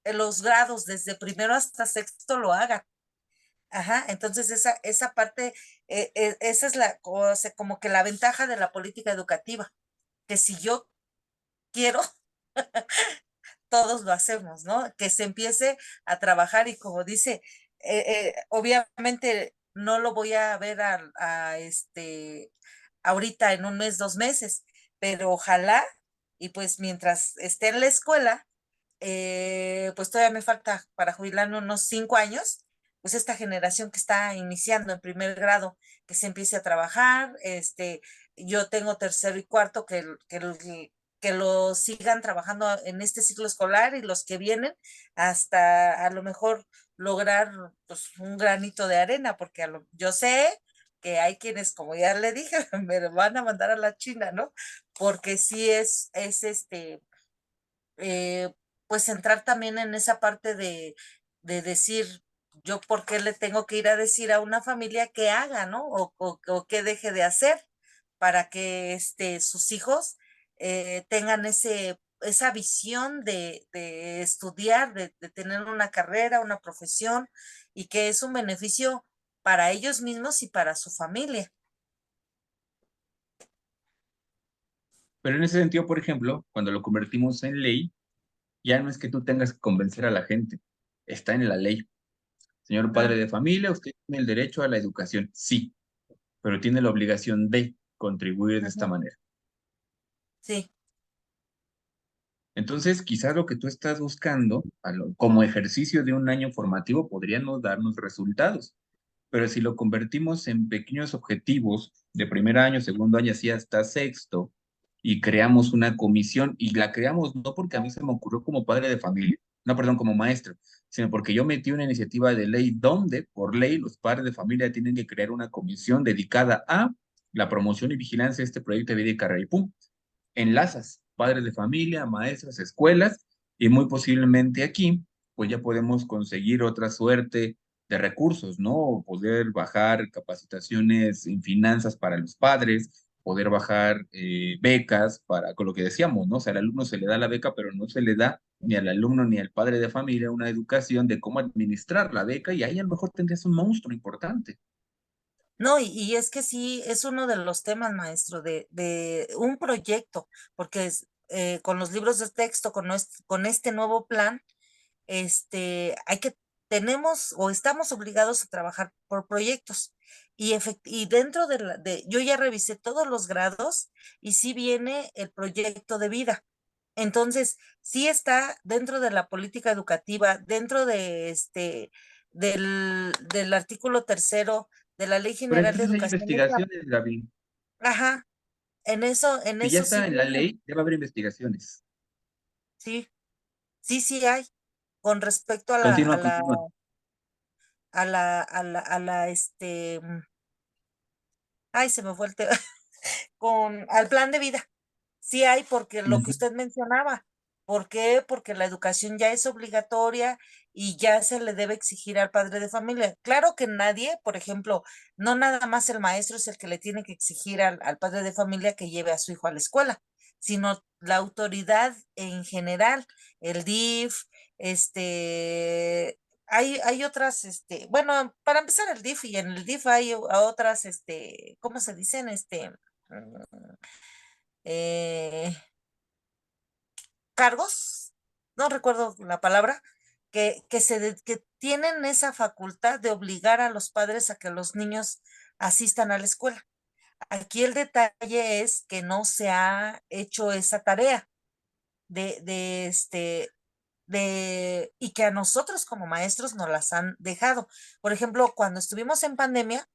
los grados, desde primero hasta sexto, lo hagan. Ajá, entonces esa parte, esa es la cosa, como que la ventaja de la política educativa, que si yo quiero, todos lo hacemos, ¿no? Que se empiece a trabajar y como dice, obviamente no lo voy a ver ahorita en un mes, 2 meses, pero ojalá, y pues mientras esté en la escuela, pues todavía me falta para jubilarme unos 5 años, pues esta generación que está iniciando en primer grado, que se empiece a trabajar, yo tengo tercero y cuarto que lo sigan trabajando en este ciclo escolar y los que vienen hasta a lo mejor lograr pues un granito de arena, porque yo sé que hay quienes, como ya le dije, me van a mandar a la China, ¿no? Porque sí es eh, pues entrar también en esa parte de decir, yo por qué le tengo que ir a decir a una familia que haga, ¿no? O que deje de hacer para que sus hijos tengan esa visión de estudiar, de tener una carrera, una profesión, y que es un beneficio para ellos mismos y para su familia. Pero en ese sentido, por ejemplo, cuando lo convertimos en ley, ya no es que tú tengas que convencer a la gente, está en la ley. Señor padre Ah, de familia, usted tiene el derecho a la educación, sí, pero tiene la obligación de contribuir de esta ujú, manera. sí. Entonces, quizás lo que tú estás buscando como ejercicio de un año formativo podría no darnos resultados, pero si lo convertimos en pequeños objetivos de primer año, segundo año, así hasta sexto, y creamos una comisión, y la creamos no porque a mí se me ocurrió como padre de familia, no, perdón, como maestro, sino porque yo metí una iniciativa de ley donde, por ley, los padres de familia tienen que crear una comisión dedicada a la promoción y vigilancia de este proyecto de vida y carrera, y pum, enlazas padres de familia, maestras, escuelas, y muy posiblemente aquí, pues ya podemos conseguir otra suerte de recursos, ¿no? Poder bajar capacitaciones en finanzas para los padres, poder bajar becas para, con lo que decíamos, ¿no? O sea, al alumno se le da la beca, pero no se le da ni al alumno ni al padre de familia una educación de cómo administrar la beca, y ahí a lo mejor tendrías un monstruo importante. No, y es que sí, es uno de los temas, maestro, de un proyecto, porque con los libros de texto, con este nuevo plan, tenemos o estamos obligados a trabajar por proyectos. Y dentro yo ya revisé todos los grados y sí viene el proyecto de vida. Entonces, sí está dentro de la política educativa, dentro del artículo tercero de la Ley Pero General de entonces hay Educación. investigaciones, Gaby. Ajá, en Si ya eso sí está en la viene, ley, debe haber investigaciones. sí, sí hay, con respecto a Continúa, continúa. ay, se me fue el tema, al plan de vida. Sí hay, porque lo que Ujú. usted mencionaba. ¿Por qué? Porque la educación ya es obligatoria y ya se le debe exigir al padre de familia. Claro que nadie, por ejemplo, no nada más el maestro es el que le tiene que exigir al padre de familia que lleve a su hijo a la escuela, sino la autoridad en general, el DIF, hay otras, bueno, para empezar el DIF, y en el DIF hay otras, ¿cómo se dicen? Mm, eh, cargos, no recuerdo la palabra, que tienen esa facultad de obligar a los padres a que los niños asistan a la escuela. Aquí el detalle es que no se ha hecho esa tarea de, de este, y que a nosotros como maestros nos las han dejado. Por ejemplo, cuando estuvimos en pandemia,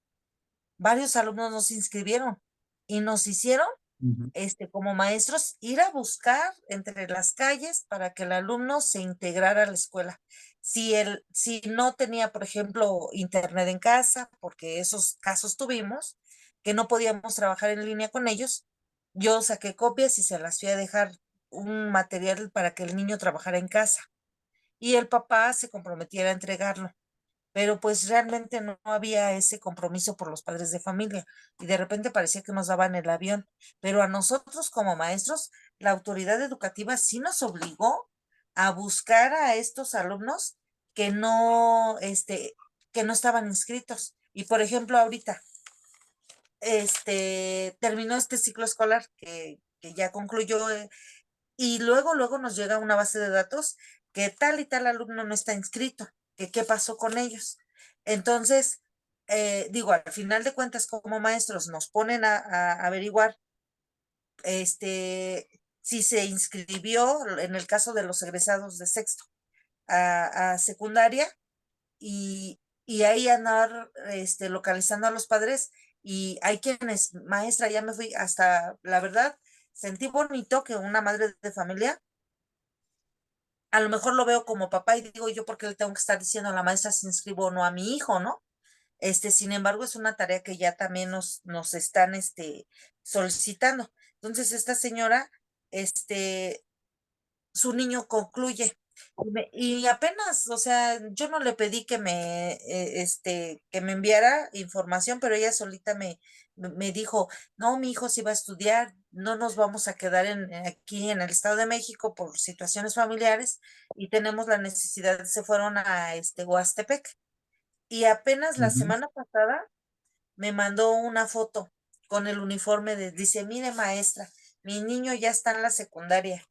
varios alumnos nos inscribieron y nos hicieron Ujú. como maestros, ir a buscar entre las calles para que el alumno se integrara a la escuela. Si no tenía, por ejemplo, internet en casa, porque esos casos tuvimos, que no podíamos trabajar en línea con ellos, yo saqué copias y se las fui a dejar un material para que el niño trabajara en casa y el papá se comprometiera a entregarlo, pero pues realmente no había ese compromiso por los padres de familia y de repente parecía que nos daban el avión, pero a nosotros como maestros, la autoridad educativa sí nos obligó a buscar a estos alumnos que no estaban inscritos. Y por ejemplo, ahorita, terminó este ciclo escolar que ya concluyó, y luego nos llega una base de datos que tal y tal alumno no está inscrito, que qué pasó con ellos. Entonces, digo, al final de cuentas, como maestros, nos ponen a averiguar si se inscribió, en el caso de los egresados de sexto, a secundaria, y ahí andar localizando a los padres. Y hay quienes, maestra, ya me fui hasta, la verdad, sentí bonito que una madre de familia a lo mejor lo veo como papá y digo, yo por qué le tengo que estar diciendo a la maestra si inscribo o no a mi hijo, ¿no? Sin embargo, es una tarea que ya también nos están, solicitando. Entonces, esta señora, su niño concluye. Y apenas, o sea, yo no le pedí que me enviara información, pero ella solita me dijo, no, mi hijo sí va a estudiar, no nos vamos a quedar aquí en el Estado de México por situaciones familiares y tenemos la necesidad, se fueron a Huastepec. Y apenas la Ujú. semana pasada me mandó una foto con el uniforme dice, mire maestra, mi niño ya está en la secundaria.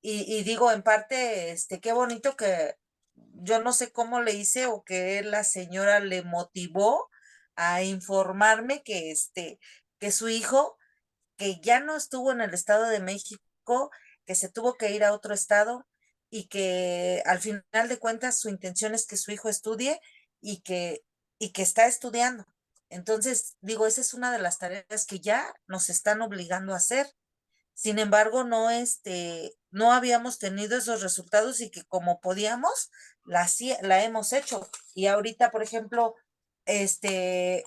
Y digo, en parte, qué bonito que yo no sé cómo le hice o que la señora le motivó a informarme que su hijo, que ya no estuvo en el Estado de México, que se tuvo que ir a otro estado y que al final de cuentas su intención es que su hijo estudie y que, y que está estudiando. Entonces, digo, esa es una de las tareas que ya nos están obligando a hacer. Sin embargo, no habíamos tenido esos resultados y que como podíamos, la hemos hecho. Y ahorita, por ejemplo, este,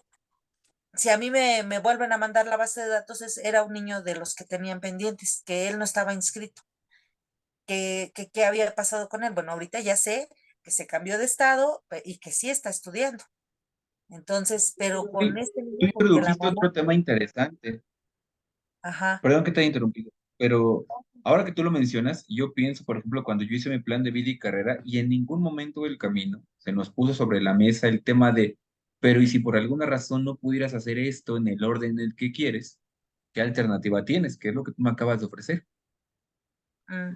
si a mí me vuelven a mandar la base de datos, era un niño de los que tenían pendientes, que él no estaba inscrito, qué había pasado con él. Bueno, ahorita ya sé que se cambió de estado y que sí está estudiando. Entonces, pero con Tú este niño, tú porque la introdujiste mamá, otro tema interesante. ajá, Perdón que te haya interrumpido, pero ahora que tú lo mencionas, yo pienso, por ejemplo, cuando yo hice mi plan de vida y carrera, y en ningún momento del camino se nos puso sobre la mesa el tema de, pero ¿y si por alguna razón no pudieras hacer esto en el orden en el que quieres? ¿Qué alternativa tienes? ¿Qué es lo que tú me acabas de ofrecer? mm,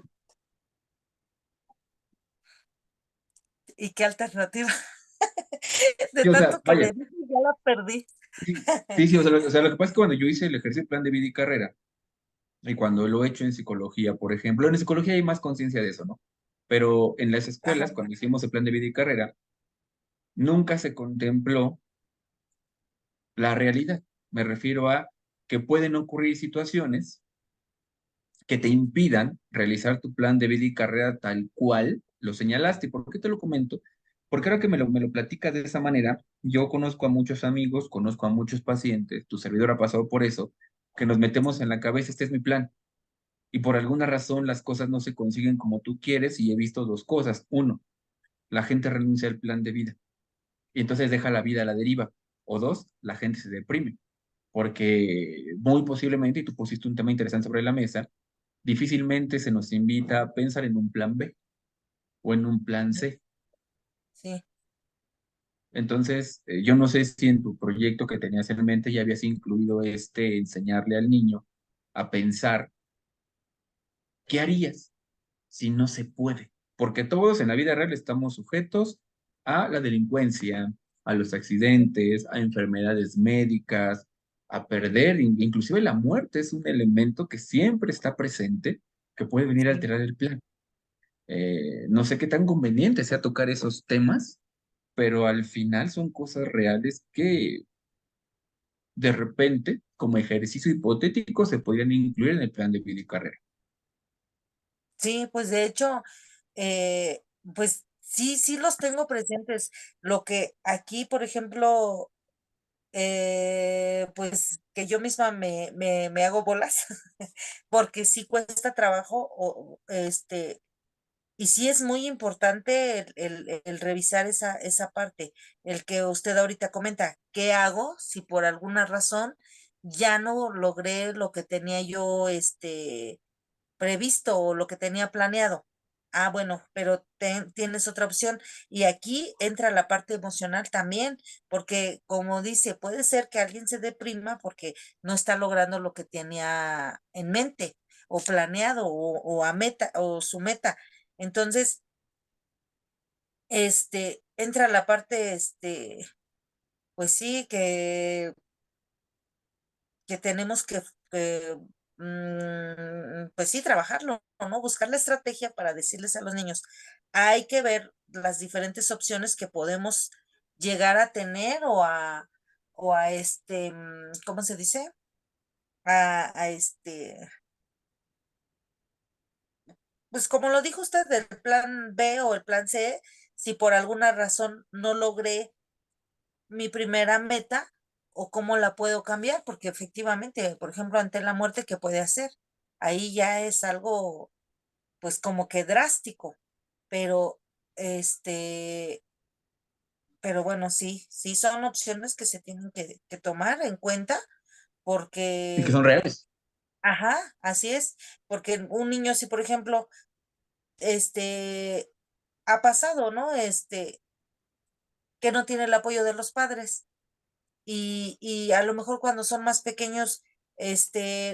¿y qué alternativa? De Sí, o sea, tanto que le vaya, dije, ya la perdí. sí, sí, sí, o sea, lo que pasa es que cuando yo hice el ejercicio del plan de vida y carrera, y cuando lo he hecho en psicología, por ejemplo, en psicología hay más conciencia de eso, ¿no? Pero en las Ajá, escuelas, cuando hicimos el plan de vida y carrera, nunca se contempló la realidad. Me refiero a que pueden ocurrir situaciones que te impidan realizar tu plan de vida y carrera tal cual lo señalaste. ¿Y por qué te lo comento? Porque ahora que me lo platicas de esa manera, yo conozco a muchos amigos, conozco a muchos pacientes, tu servidor ha pasado por eso, que nos metemos en la cabeza, este es mi plan. Y por alguna razón las cosas no se consiguen como tú quieres y he visto dos cosas. Uno, la gente renuncia al plan de vida y entonces deja la vida a la deriva. O dos, la gente se deprime porque muy posiblemente, y tú pusiste un tema interesante sobre la mesa, difícilmente se nos invita a pensar en un plan B o en un plan C. sí. Entonces, yo no sé si en tu proyecto que tenías en mente ya habías incluido enseñarle al niño a pensar, ¿qué harías si no se puede? Porque todos en la vida real estamos sujetos a la delincuencia, a los accidentes, a enfermedades médicas, a perder, inclusive la muerte es un elemento que siempre está presente, que puede venir a Sí. alterar el plan. No sé qué tan conveniente sea tocar esos temas, pero al final son cosas reales que de repente, como ejercicio hipotético, se podrían incluir en el plan de vida y carrera. Sí, pues de hecho, eh, pues sí, sí los tengo presentes. Lo que aquí, por ejemplo, pues que yo misma me hago bolas, porque sí cuesta trabajo, y sí es muy importante el revisar esa parte, el que usted ahorita comenta, ¿qué hago si por alguna razón ya no logré lo que tenía yo, previsto o lo que tenía planeado? Ah, bueno, pero tienes otra opción. Y aquí entra la parte emocional también, porque como dice, puede ser que alguien se deprima porque no está logrando lo que tenía en mente o planeado o a meta o su meta. Entonces, entra la parte, pues sí, que tenemos pues sí, trabajarlo, ¿no? Buscar la estrategia para decirles a los niños, hay que ver las diferentes opciones que podemos llegar a tener o a ¿cómo se dice? A pues como lo dijo usted, del plan B o el plan C, si por alguna razón no logré mi primera meta o cómo la puedo cambiar, porque efectivamente, por ejemplo, ante la muerte, ¿qué puede hacer? Ahí ya es algo, pues como que drástico, pero este, pero bueno, sí, sí son opciones que se tienen que tomar en cuenta, Y que porque, son reales. ajá, así es, porque un niño, si por ejemplo, este, ha pasado, ¿no? Que no tiene el apoyo de los padres y a lo mejor cuando son más pequeños,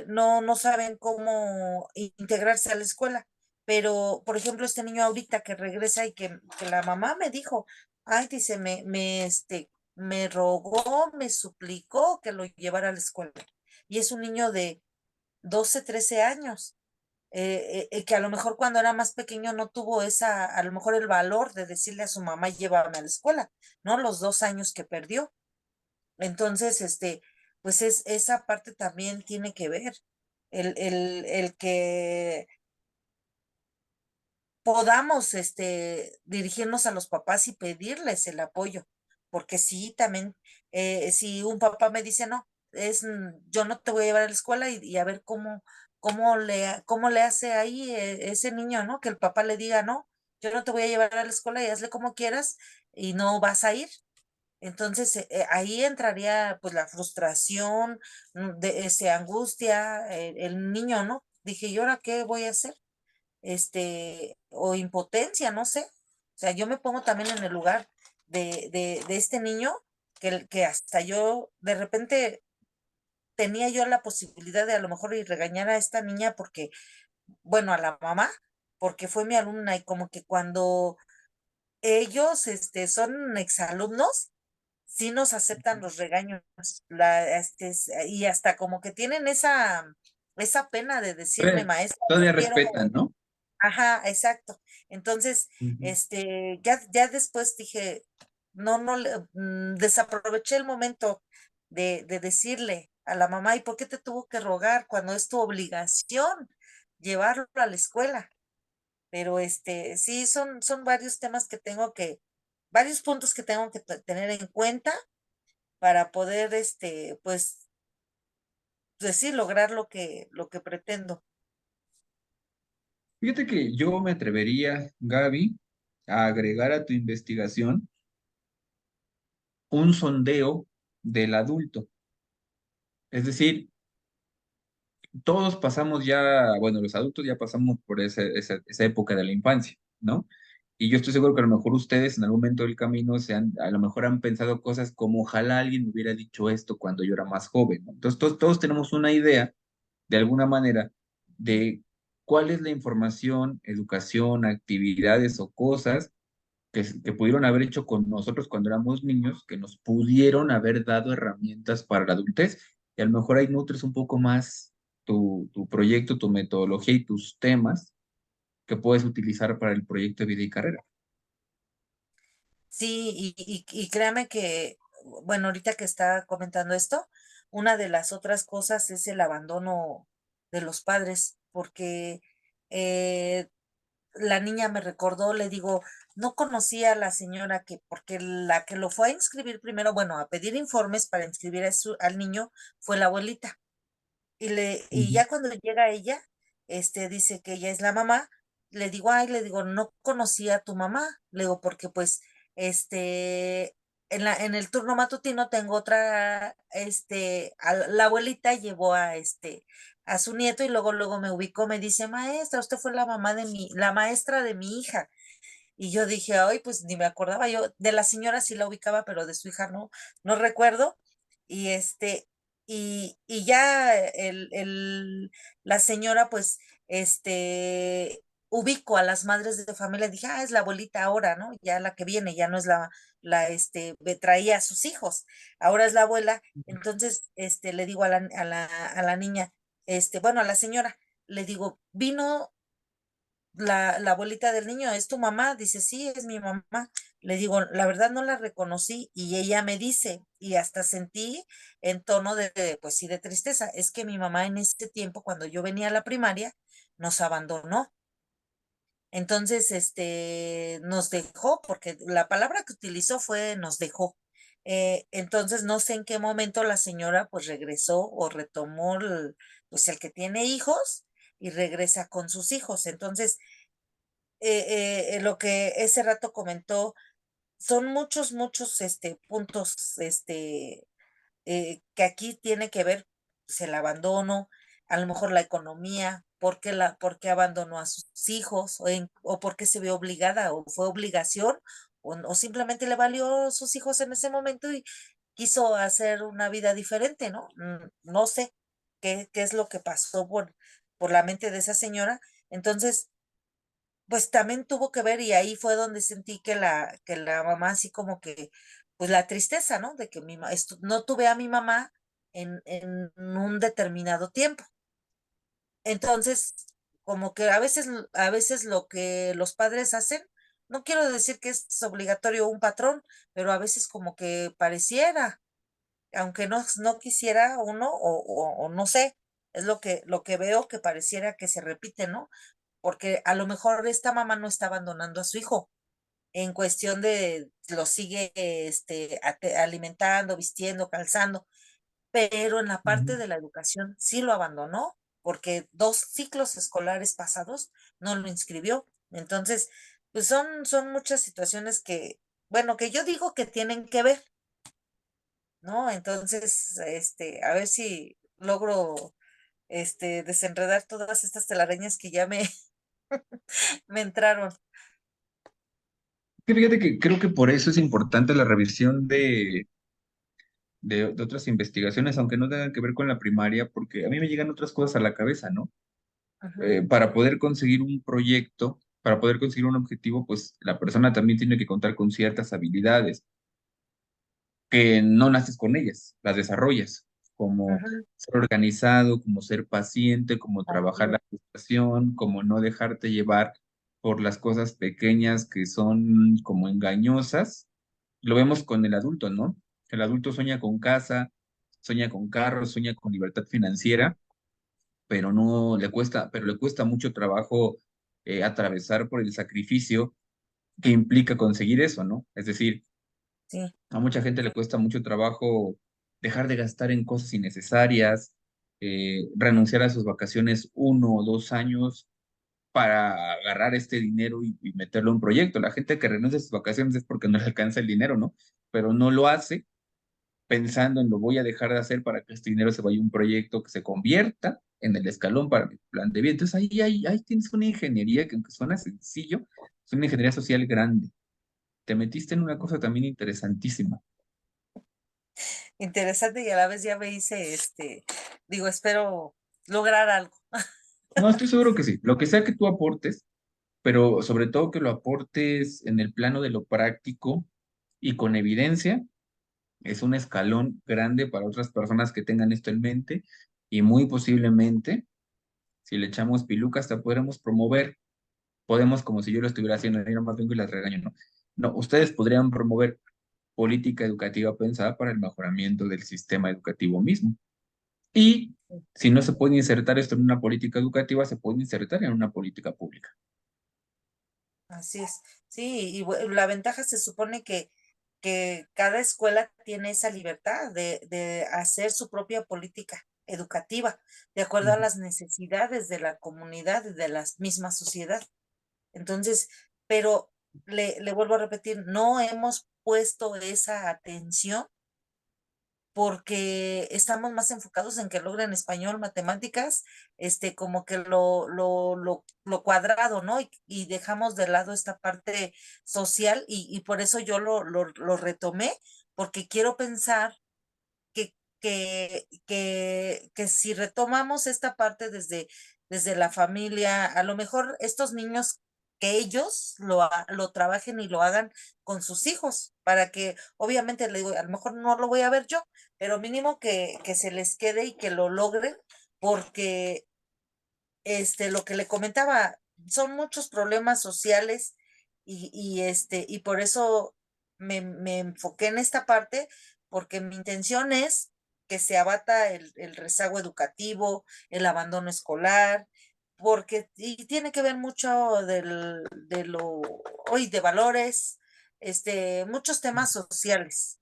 no saben cómo integrarse a la escuela. Pero, por ejemplo, este niño ahorita que regresa y que la mamá me dijo, ay, dice, me rogó, me suplicó que lo llevara a la escuela. Y es un niño de 12 13 años, que a lo mejor cuando era más pequeño no tuvo a lo mejor el valor de decirle a su mamá, llévame a la escuela, ¿no? Los 2 años que perdió. Entonces, pues esa parte también tiene que ver, el que podamos, dirigirnos a los papás y pedirles el apoyo, porque sí, también, si un papá me dice, no, yo no te voy a llevar a la escuela y a ver cómo le hace ahí ese niño, ¿no? Que el papá le diga, no, yo no te voy a llevar a la escuela y hazle como quieras y no vas a ir. Entonces, ahí entraría pues la frustración, de ese angustia, el niño, ¿no? Dije, ¿y ahora qué voy a hacer? O impotencia, no sé. O sea, yo me pongo también en el lugar de este niño, que hasta yo de repente tenía yo la posibilidad de a lo mejor y regañar a esta niña porque, bueno, a la mamá, porque fue mi alumna y como que cuando ellos, son exalumnos, sí nos aceptan los regaños, y hasta como que tienen esa pena de decirme, Todavía, maestra, no todavía quiero, respetan, ¿no? ajá, exacto. Entonces, Ujú. ya después dije, no, no, desaproveché el momento de decirle a la mamá, ¿y por qué te tuvo que rogar cuando es tu obligación llevarlo a la escuela? Pero sí, son varios temas varios puntos que tengo que tener en cuenta para poder, pues sí, lograr lo que pretendo. Fíjate que yo me atrevería, Gaby, a agregar a tu investigación un sondeo del adulto. Es decir, todos pasamos ya, bueno, los adultos ya pasamos por esa época de la infancia, ¿no? Y yo estoy seguro que a lo mejor ustedes en algún momento del camino a lo mejor han pensado cosas como ojalá alguien me hubiera dicho esto cuando yo era más joven, ¿no? Entonces todos tenemos una idea, de alguna manera, de cuál es la información, educación, actividades o cosas que pudieron haber hecho con nosotros cuando éramos niños, que nos pudieron haber dado herramientas para la adultez. Y a lo mejor ahí nutres un poco más tu proyecto, tu metodología y tus temas que puedes utilizar para el proyecto de vida y carrera. Sí, y créame que, bueno, ahorita que está comentando esto, una de las otras cosas es el abandono de los padres, porque eh, la niña me recordó, le digo, no conocía a la señora porque la que lo fue a inscribir primero, bueno, a pedir informes para inscribir al niño fue la abuelita. Y Ujú. ya cuando llega ella, dice que ella es la mamá, le digo, ay, le digo, no conocía a tu mamá, le digo, porque pues, en el turno matutino tengo otra, la abuelita llevó a su nieto y luego me ubicó, me dice, maestra, usted fue la maestra de mi hija. Y yo dije, ay, pues ni me acordaba yo, de la señora sí la ubicaba, pero de su hija no recuerdo. Y y ya la señora, pues, ubico a las madres de familia, dije, es la abuelita ahora, ¿no? Ya la que viene, ya no es traía a sus hijos, ahora es la abuela. Entonces, le digo a la niña, bueno, a la señora, le digo, vino la abuelita del niño, ¿es tu mamá? Dice, sí, es mi mamá. Le digo, la verdad no la reconocí y ella me dice, y hasta sentí en tono pues sí, de tristeza, es que mi mamá en ese tiempo, cuando yo venía a la primaria, nos abandonó. Entonces, nos dejó, porque la palabra que utilizó fue nos dejó. Entonces, no sé en qué momento la señora pues regresó o retomó pues el que tiene hijos y regresa con sus hijos. Entonces, lo que ese rato comentó, son muchos, muchos, puntos, que aquí tiene que ver, pues, el abandono, a lo mejor la economía, por qué abandonó a sus hijos, o por qué se vio obligada, o fue obligación, o simplemente le valió sus hijos en ese momento y quiso hacer una vida diferente, ¿no? No sé qué es lo que pasó por la mente de esa señora. Entonces, pues también tuvo que ver, y ahí fue donde sentí que la mamá así como que, pues la tristeza, ¿no? De que no tuve a mi mamá en un determinado tiempo. Entonces, como que a veces lo que los padres hacen, no quiero decir que es obligatorio un patrón, pero a veces como que pareciera, aunque no quisiera uno, o no sé, es lo que veo que pareciera que se repite, ¿no? Porque a lo mejor esta mamá no está abandonando a su hijo, en cuestión de lo sigue alimentando, vistiendo, calzando, pero en la parte Ujú. de la educación sí lo abandonó, porque 2 ciclos escolares pasados no lo inscribió. Entonces, pues son muchas situaciones que, bueno, que yo digo que tienen que ver, ¿no? Entonces, a ver si logro, desenredar todas estas telarañas que ya me entraron. Que fíjate que creo que por eso es importante la revisión de otras investigaciones, aunque no tengan que ver con la primaria, porque a mí me llegan otras cosas a la cabeza, ¿no? Ujú, Para poder conseguir un proyecto, para poder conseguir un objetivo, pues la persona también tiene que contar con ciertas habilidades que no naces con ellas, las desarrollas, como ujú, ser organizado, como ser paciente, como así trabajar es. la frustración, como no dejarte llevar por las cosas pequeñas que son como engañosas. Lo vemos con el adulto, ¿no? El adulto sueña con casa, sueña con carros, sueña con libertad financiera, pero no le cuesta, pero le cuesta mucho trabajo atravesar por el sacrificio que implica conseguir eso, ¿no? Es decir, Sí, a mucha gente le cuesta mucho trabajo dejar de gastar en cosas innecesarias, renunciar a sus vacaciones 1 o 2 años para agarrar este dinero y meterlo en un proyecto. La gente que renuncia a sus vacaciones es porque no le alcanza el dinero, ¿no? Pero no lo hace pensando en lo voy a dejar de hacer para que este dinero se vaya a un proyecto que se convierta en el escalón para mi plan de vida. Entonces ahí tienes una ingeniería que aunque suena sencillo, es una ingeniería social grande. Te metiste en una cosa también interesantísima. interesante, y a la vez ya me hice, digo, espero lograr algo. No, estoy seguro que sí. Lo que sea que tú aportes, pero sobre todo que lo aportes en el plano de lo práctico y con evidencia, es un escalón grande para otras personas que tengan esto en mente y muy posiblemente, si le echamos piluca, hasta podremos promover, podemos, como si yo lo estuviera haciendo, yo nomás vengo y las regaño, no. No, ustedes podrían promover política educativa pensada para el mejoramiento del sistema educativo mismo. Y si no se puede insertar esto en una política educativa, se puede insertar en una política pública. Así es. Sí, y la ventaja se supone que cada escuela tiene esa libertad de hacer su propia política educativa, de acuerdo a Ujú. las necesidades de la comunidad y de la misma sociedad. Entonces, pero le vuelvo a repetir, no hemos puesto esa atención porque estamos más enfocados en que logren español, matemáticas, como que lo cuadrado, ¿no? Y dejamos de lado esta parte social, y por eso yo lo retomé, porque quiero pensar que si retomamos esta parte desde la familia, a lo mejor estos niños, que ellos lo trabajen y lo hagan con sus hijos, para que, obviamente, le digo, a lo mejor no lo voy a ver yo, pero mínimo que se les quede y que lo logren, porque lo que le comentaba, son muchos problemas sociales, y por eso me enfoqué en esta parte, porque mi intención es que se abata el rezago educativo, el abandono escolar, porque y tiene que ver mucho hoy de valores, muchos temas sociales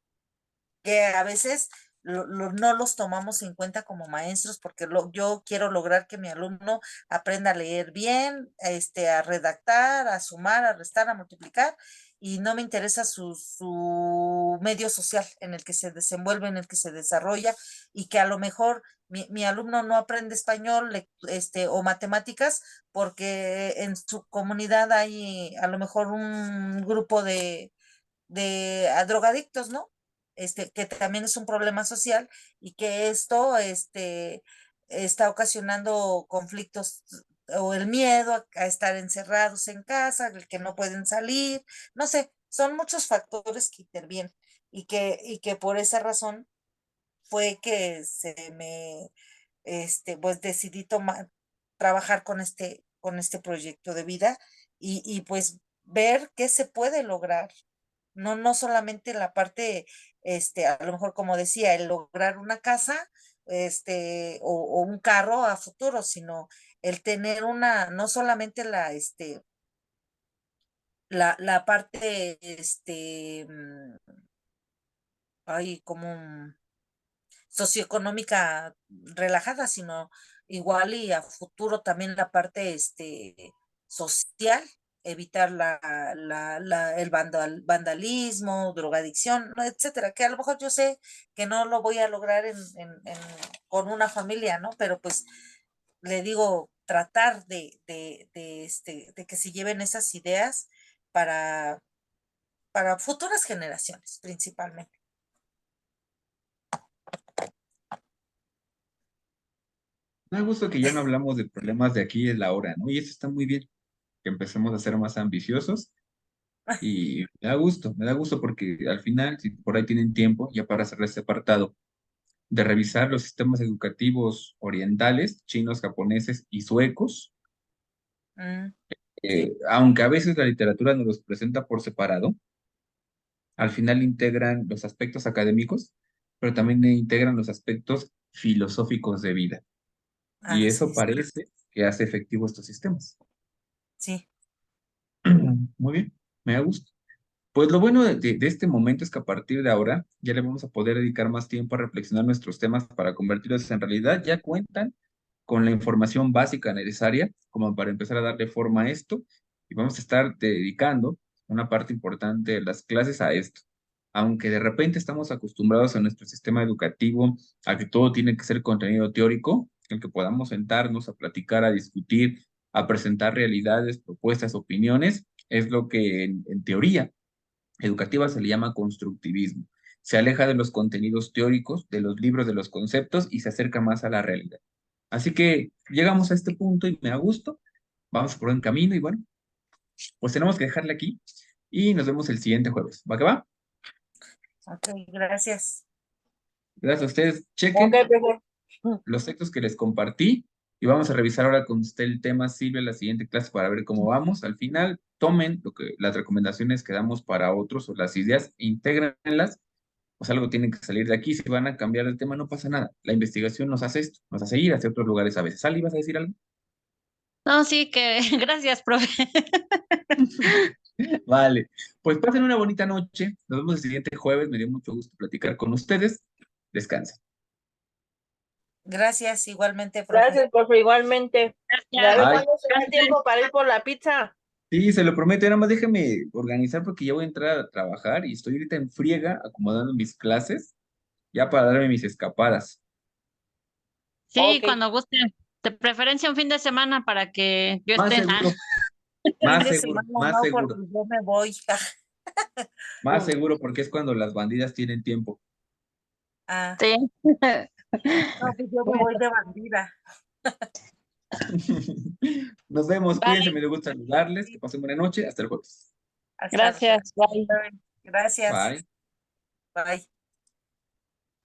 que a veces no los tomamos en cuenta como maestros, porque yo quiero lograr que mi alumno aprenda a leer bien, a redactar, a sumar, a restar, a multiplicar, y no me interesa su medio social en el que se desenvuelve, en el que se desarrolla, y que a lo mejor mi alumno no aprende español, o matemáticas, porque en su comunidad hay a lo mejor un grupo de drogadictos, ¿no? Que también es un problema social y que esto, está ocasionando conflictos o el miedo a estar encerrados en casa, el que no pueden salir, no sé, son muchos factores que intervienen y que por esa razón fue que pues decidí trabajar con este proyecto de vida y pues ver qué se puede lograr. No solamente la parte, a lo mejor como decía, el lograr una casa, o un carro a futuro, sino el tener no solamente la parte, ay, como socioeconómica relajada, sino igual y a futuro también la parte social, evitar el vandalismo, drogadicción, ¿no? Etcétera, que a lo mejor yo sé que no lo voy a lograr con una familia, ¿no? Pero pues le digo, tratar de que se lleven esas ideas para, para futuras generaciones, principalmente. Me da gusto que ya no hablamos de problemas de aquí y de la hora, ¿no? Y eso está muy bien, que empecemos a ser más ambiciosos y me da gusto porque al final, si por ahí tienen tiempo, ya para cerrar este apartado, de revisar los sistemas educativos orientales, chinos, japoneses y suecos, Mm, sí, aunque a veces la literatura nos los presenta por separado, al final integran los aspectos académicos, pero también integran los aspectos filosóficos de vida. Y así eso es, parece que hace efectivo estos sistemas. sí. Muy bien, me da gusto. Pues lo bueno de este momento es que a partir de ahora ya le vamos a poder dedicar más tiempo a reflexionar nuestros temas para convertirlos en realidad. Ya cuentan con la información básica necesaria como para empezar a darle forma a esto y vamos a estar dedicando una parte importante de las clases a esto. Aunque de repente estamos acostumbrados a nuestro sistema educativo a que todo tiene que ser contenido teórico, el que podamos sentarnos a platicar, a discutir, a presentar realidades, propuestas, opiniones, es lo que en teoría educativa se le llama constructivismo. Se aleja de los contenidos teóricos, de los libros, de los conceptos y se acerca más a la realidad. Así que llegamos a este punto y me da gusto. Vamos por buen camino y bueno, pues tenemos que dejarle aquí y nos vemos el siguiente jueves. ¿Va que va? Ok, gracias. Gracias a ustedes. Ok, Chequen profe. los textos que les compartí y vamos a revisar ahora con usted el tema, Silvia, la siguiente clase para ver cómo vamos. Al final, tomen las recomendaciones que damos para otros o las ideas, intégrenlas, pues algo tiene que salir de aquí. Si van a cambiar el tema, no pasa nada. La investigación nos hace esto, nos hace ir hacia otros lugares a veces. ¿Sally, vas a decir algo? No, sí, que gracias, profe. Vale, pues pasen una bonita noche. Nos vemos el siguiente jueves. Me dio mucho gusto platicar con ustedes. Descansen. Gracias, igualmente, profe. Gracias, profe, igualmente. A ver Gracias. Bye. cuándo se da tiempo para ir por la pizza. Sí, se lo prometo. Nada más déjeme organizar porque ya voy a entrar a trabajar y estoy ahorita en friega acomodando mis clases ya para darme mis escapadas. Sí, Ok. cuando guste. De preferencia un fin de semana para que yo Más esté. seguro, Fin más de seguro, semana más no, porque seguro, yo me voy. más seguro porque es cuando las bandidas tienen tiempo. Ah, Sí. no, pues yo me voy de bandida. Nos vemos, cuídense, Bye. me dio gusto saludarles, que pasen buena noche, hasta el jueves. Hasta Gracias. Bye. Gracias. Bye. Bye.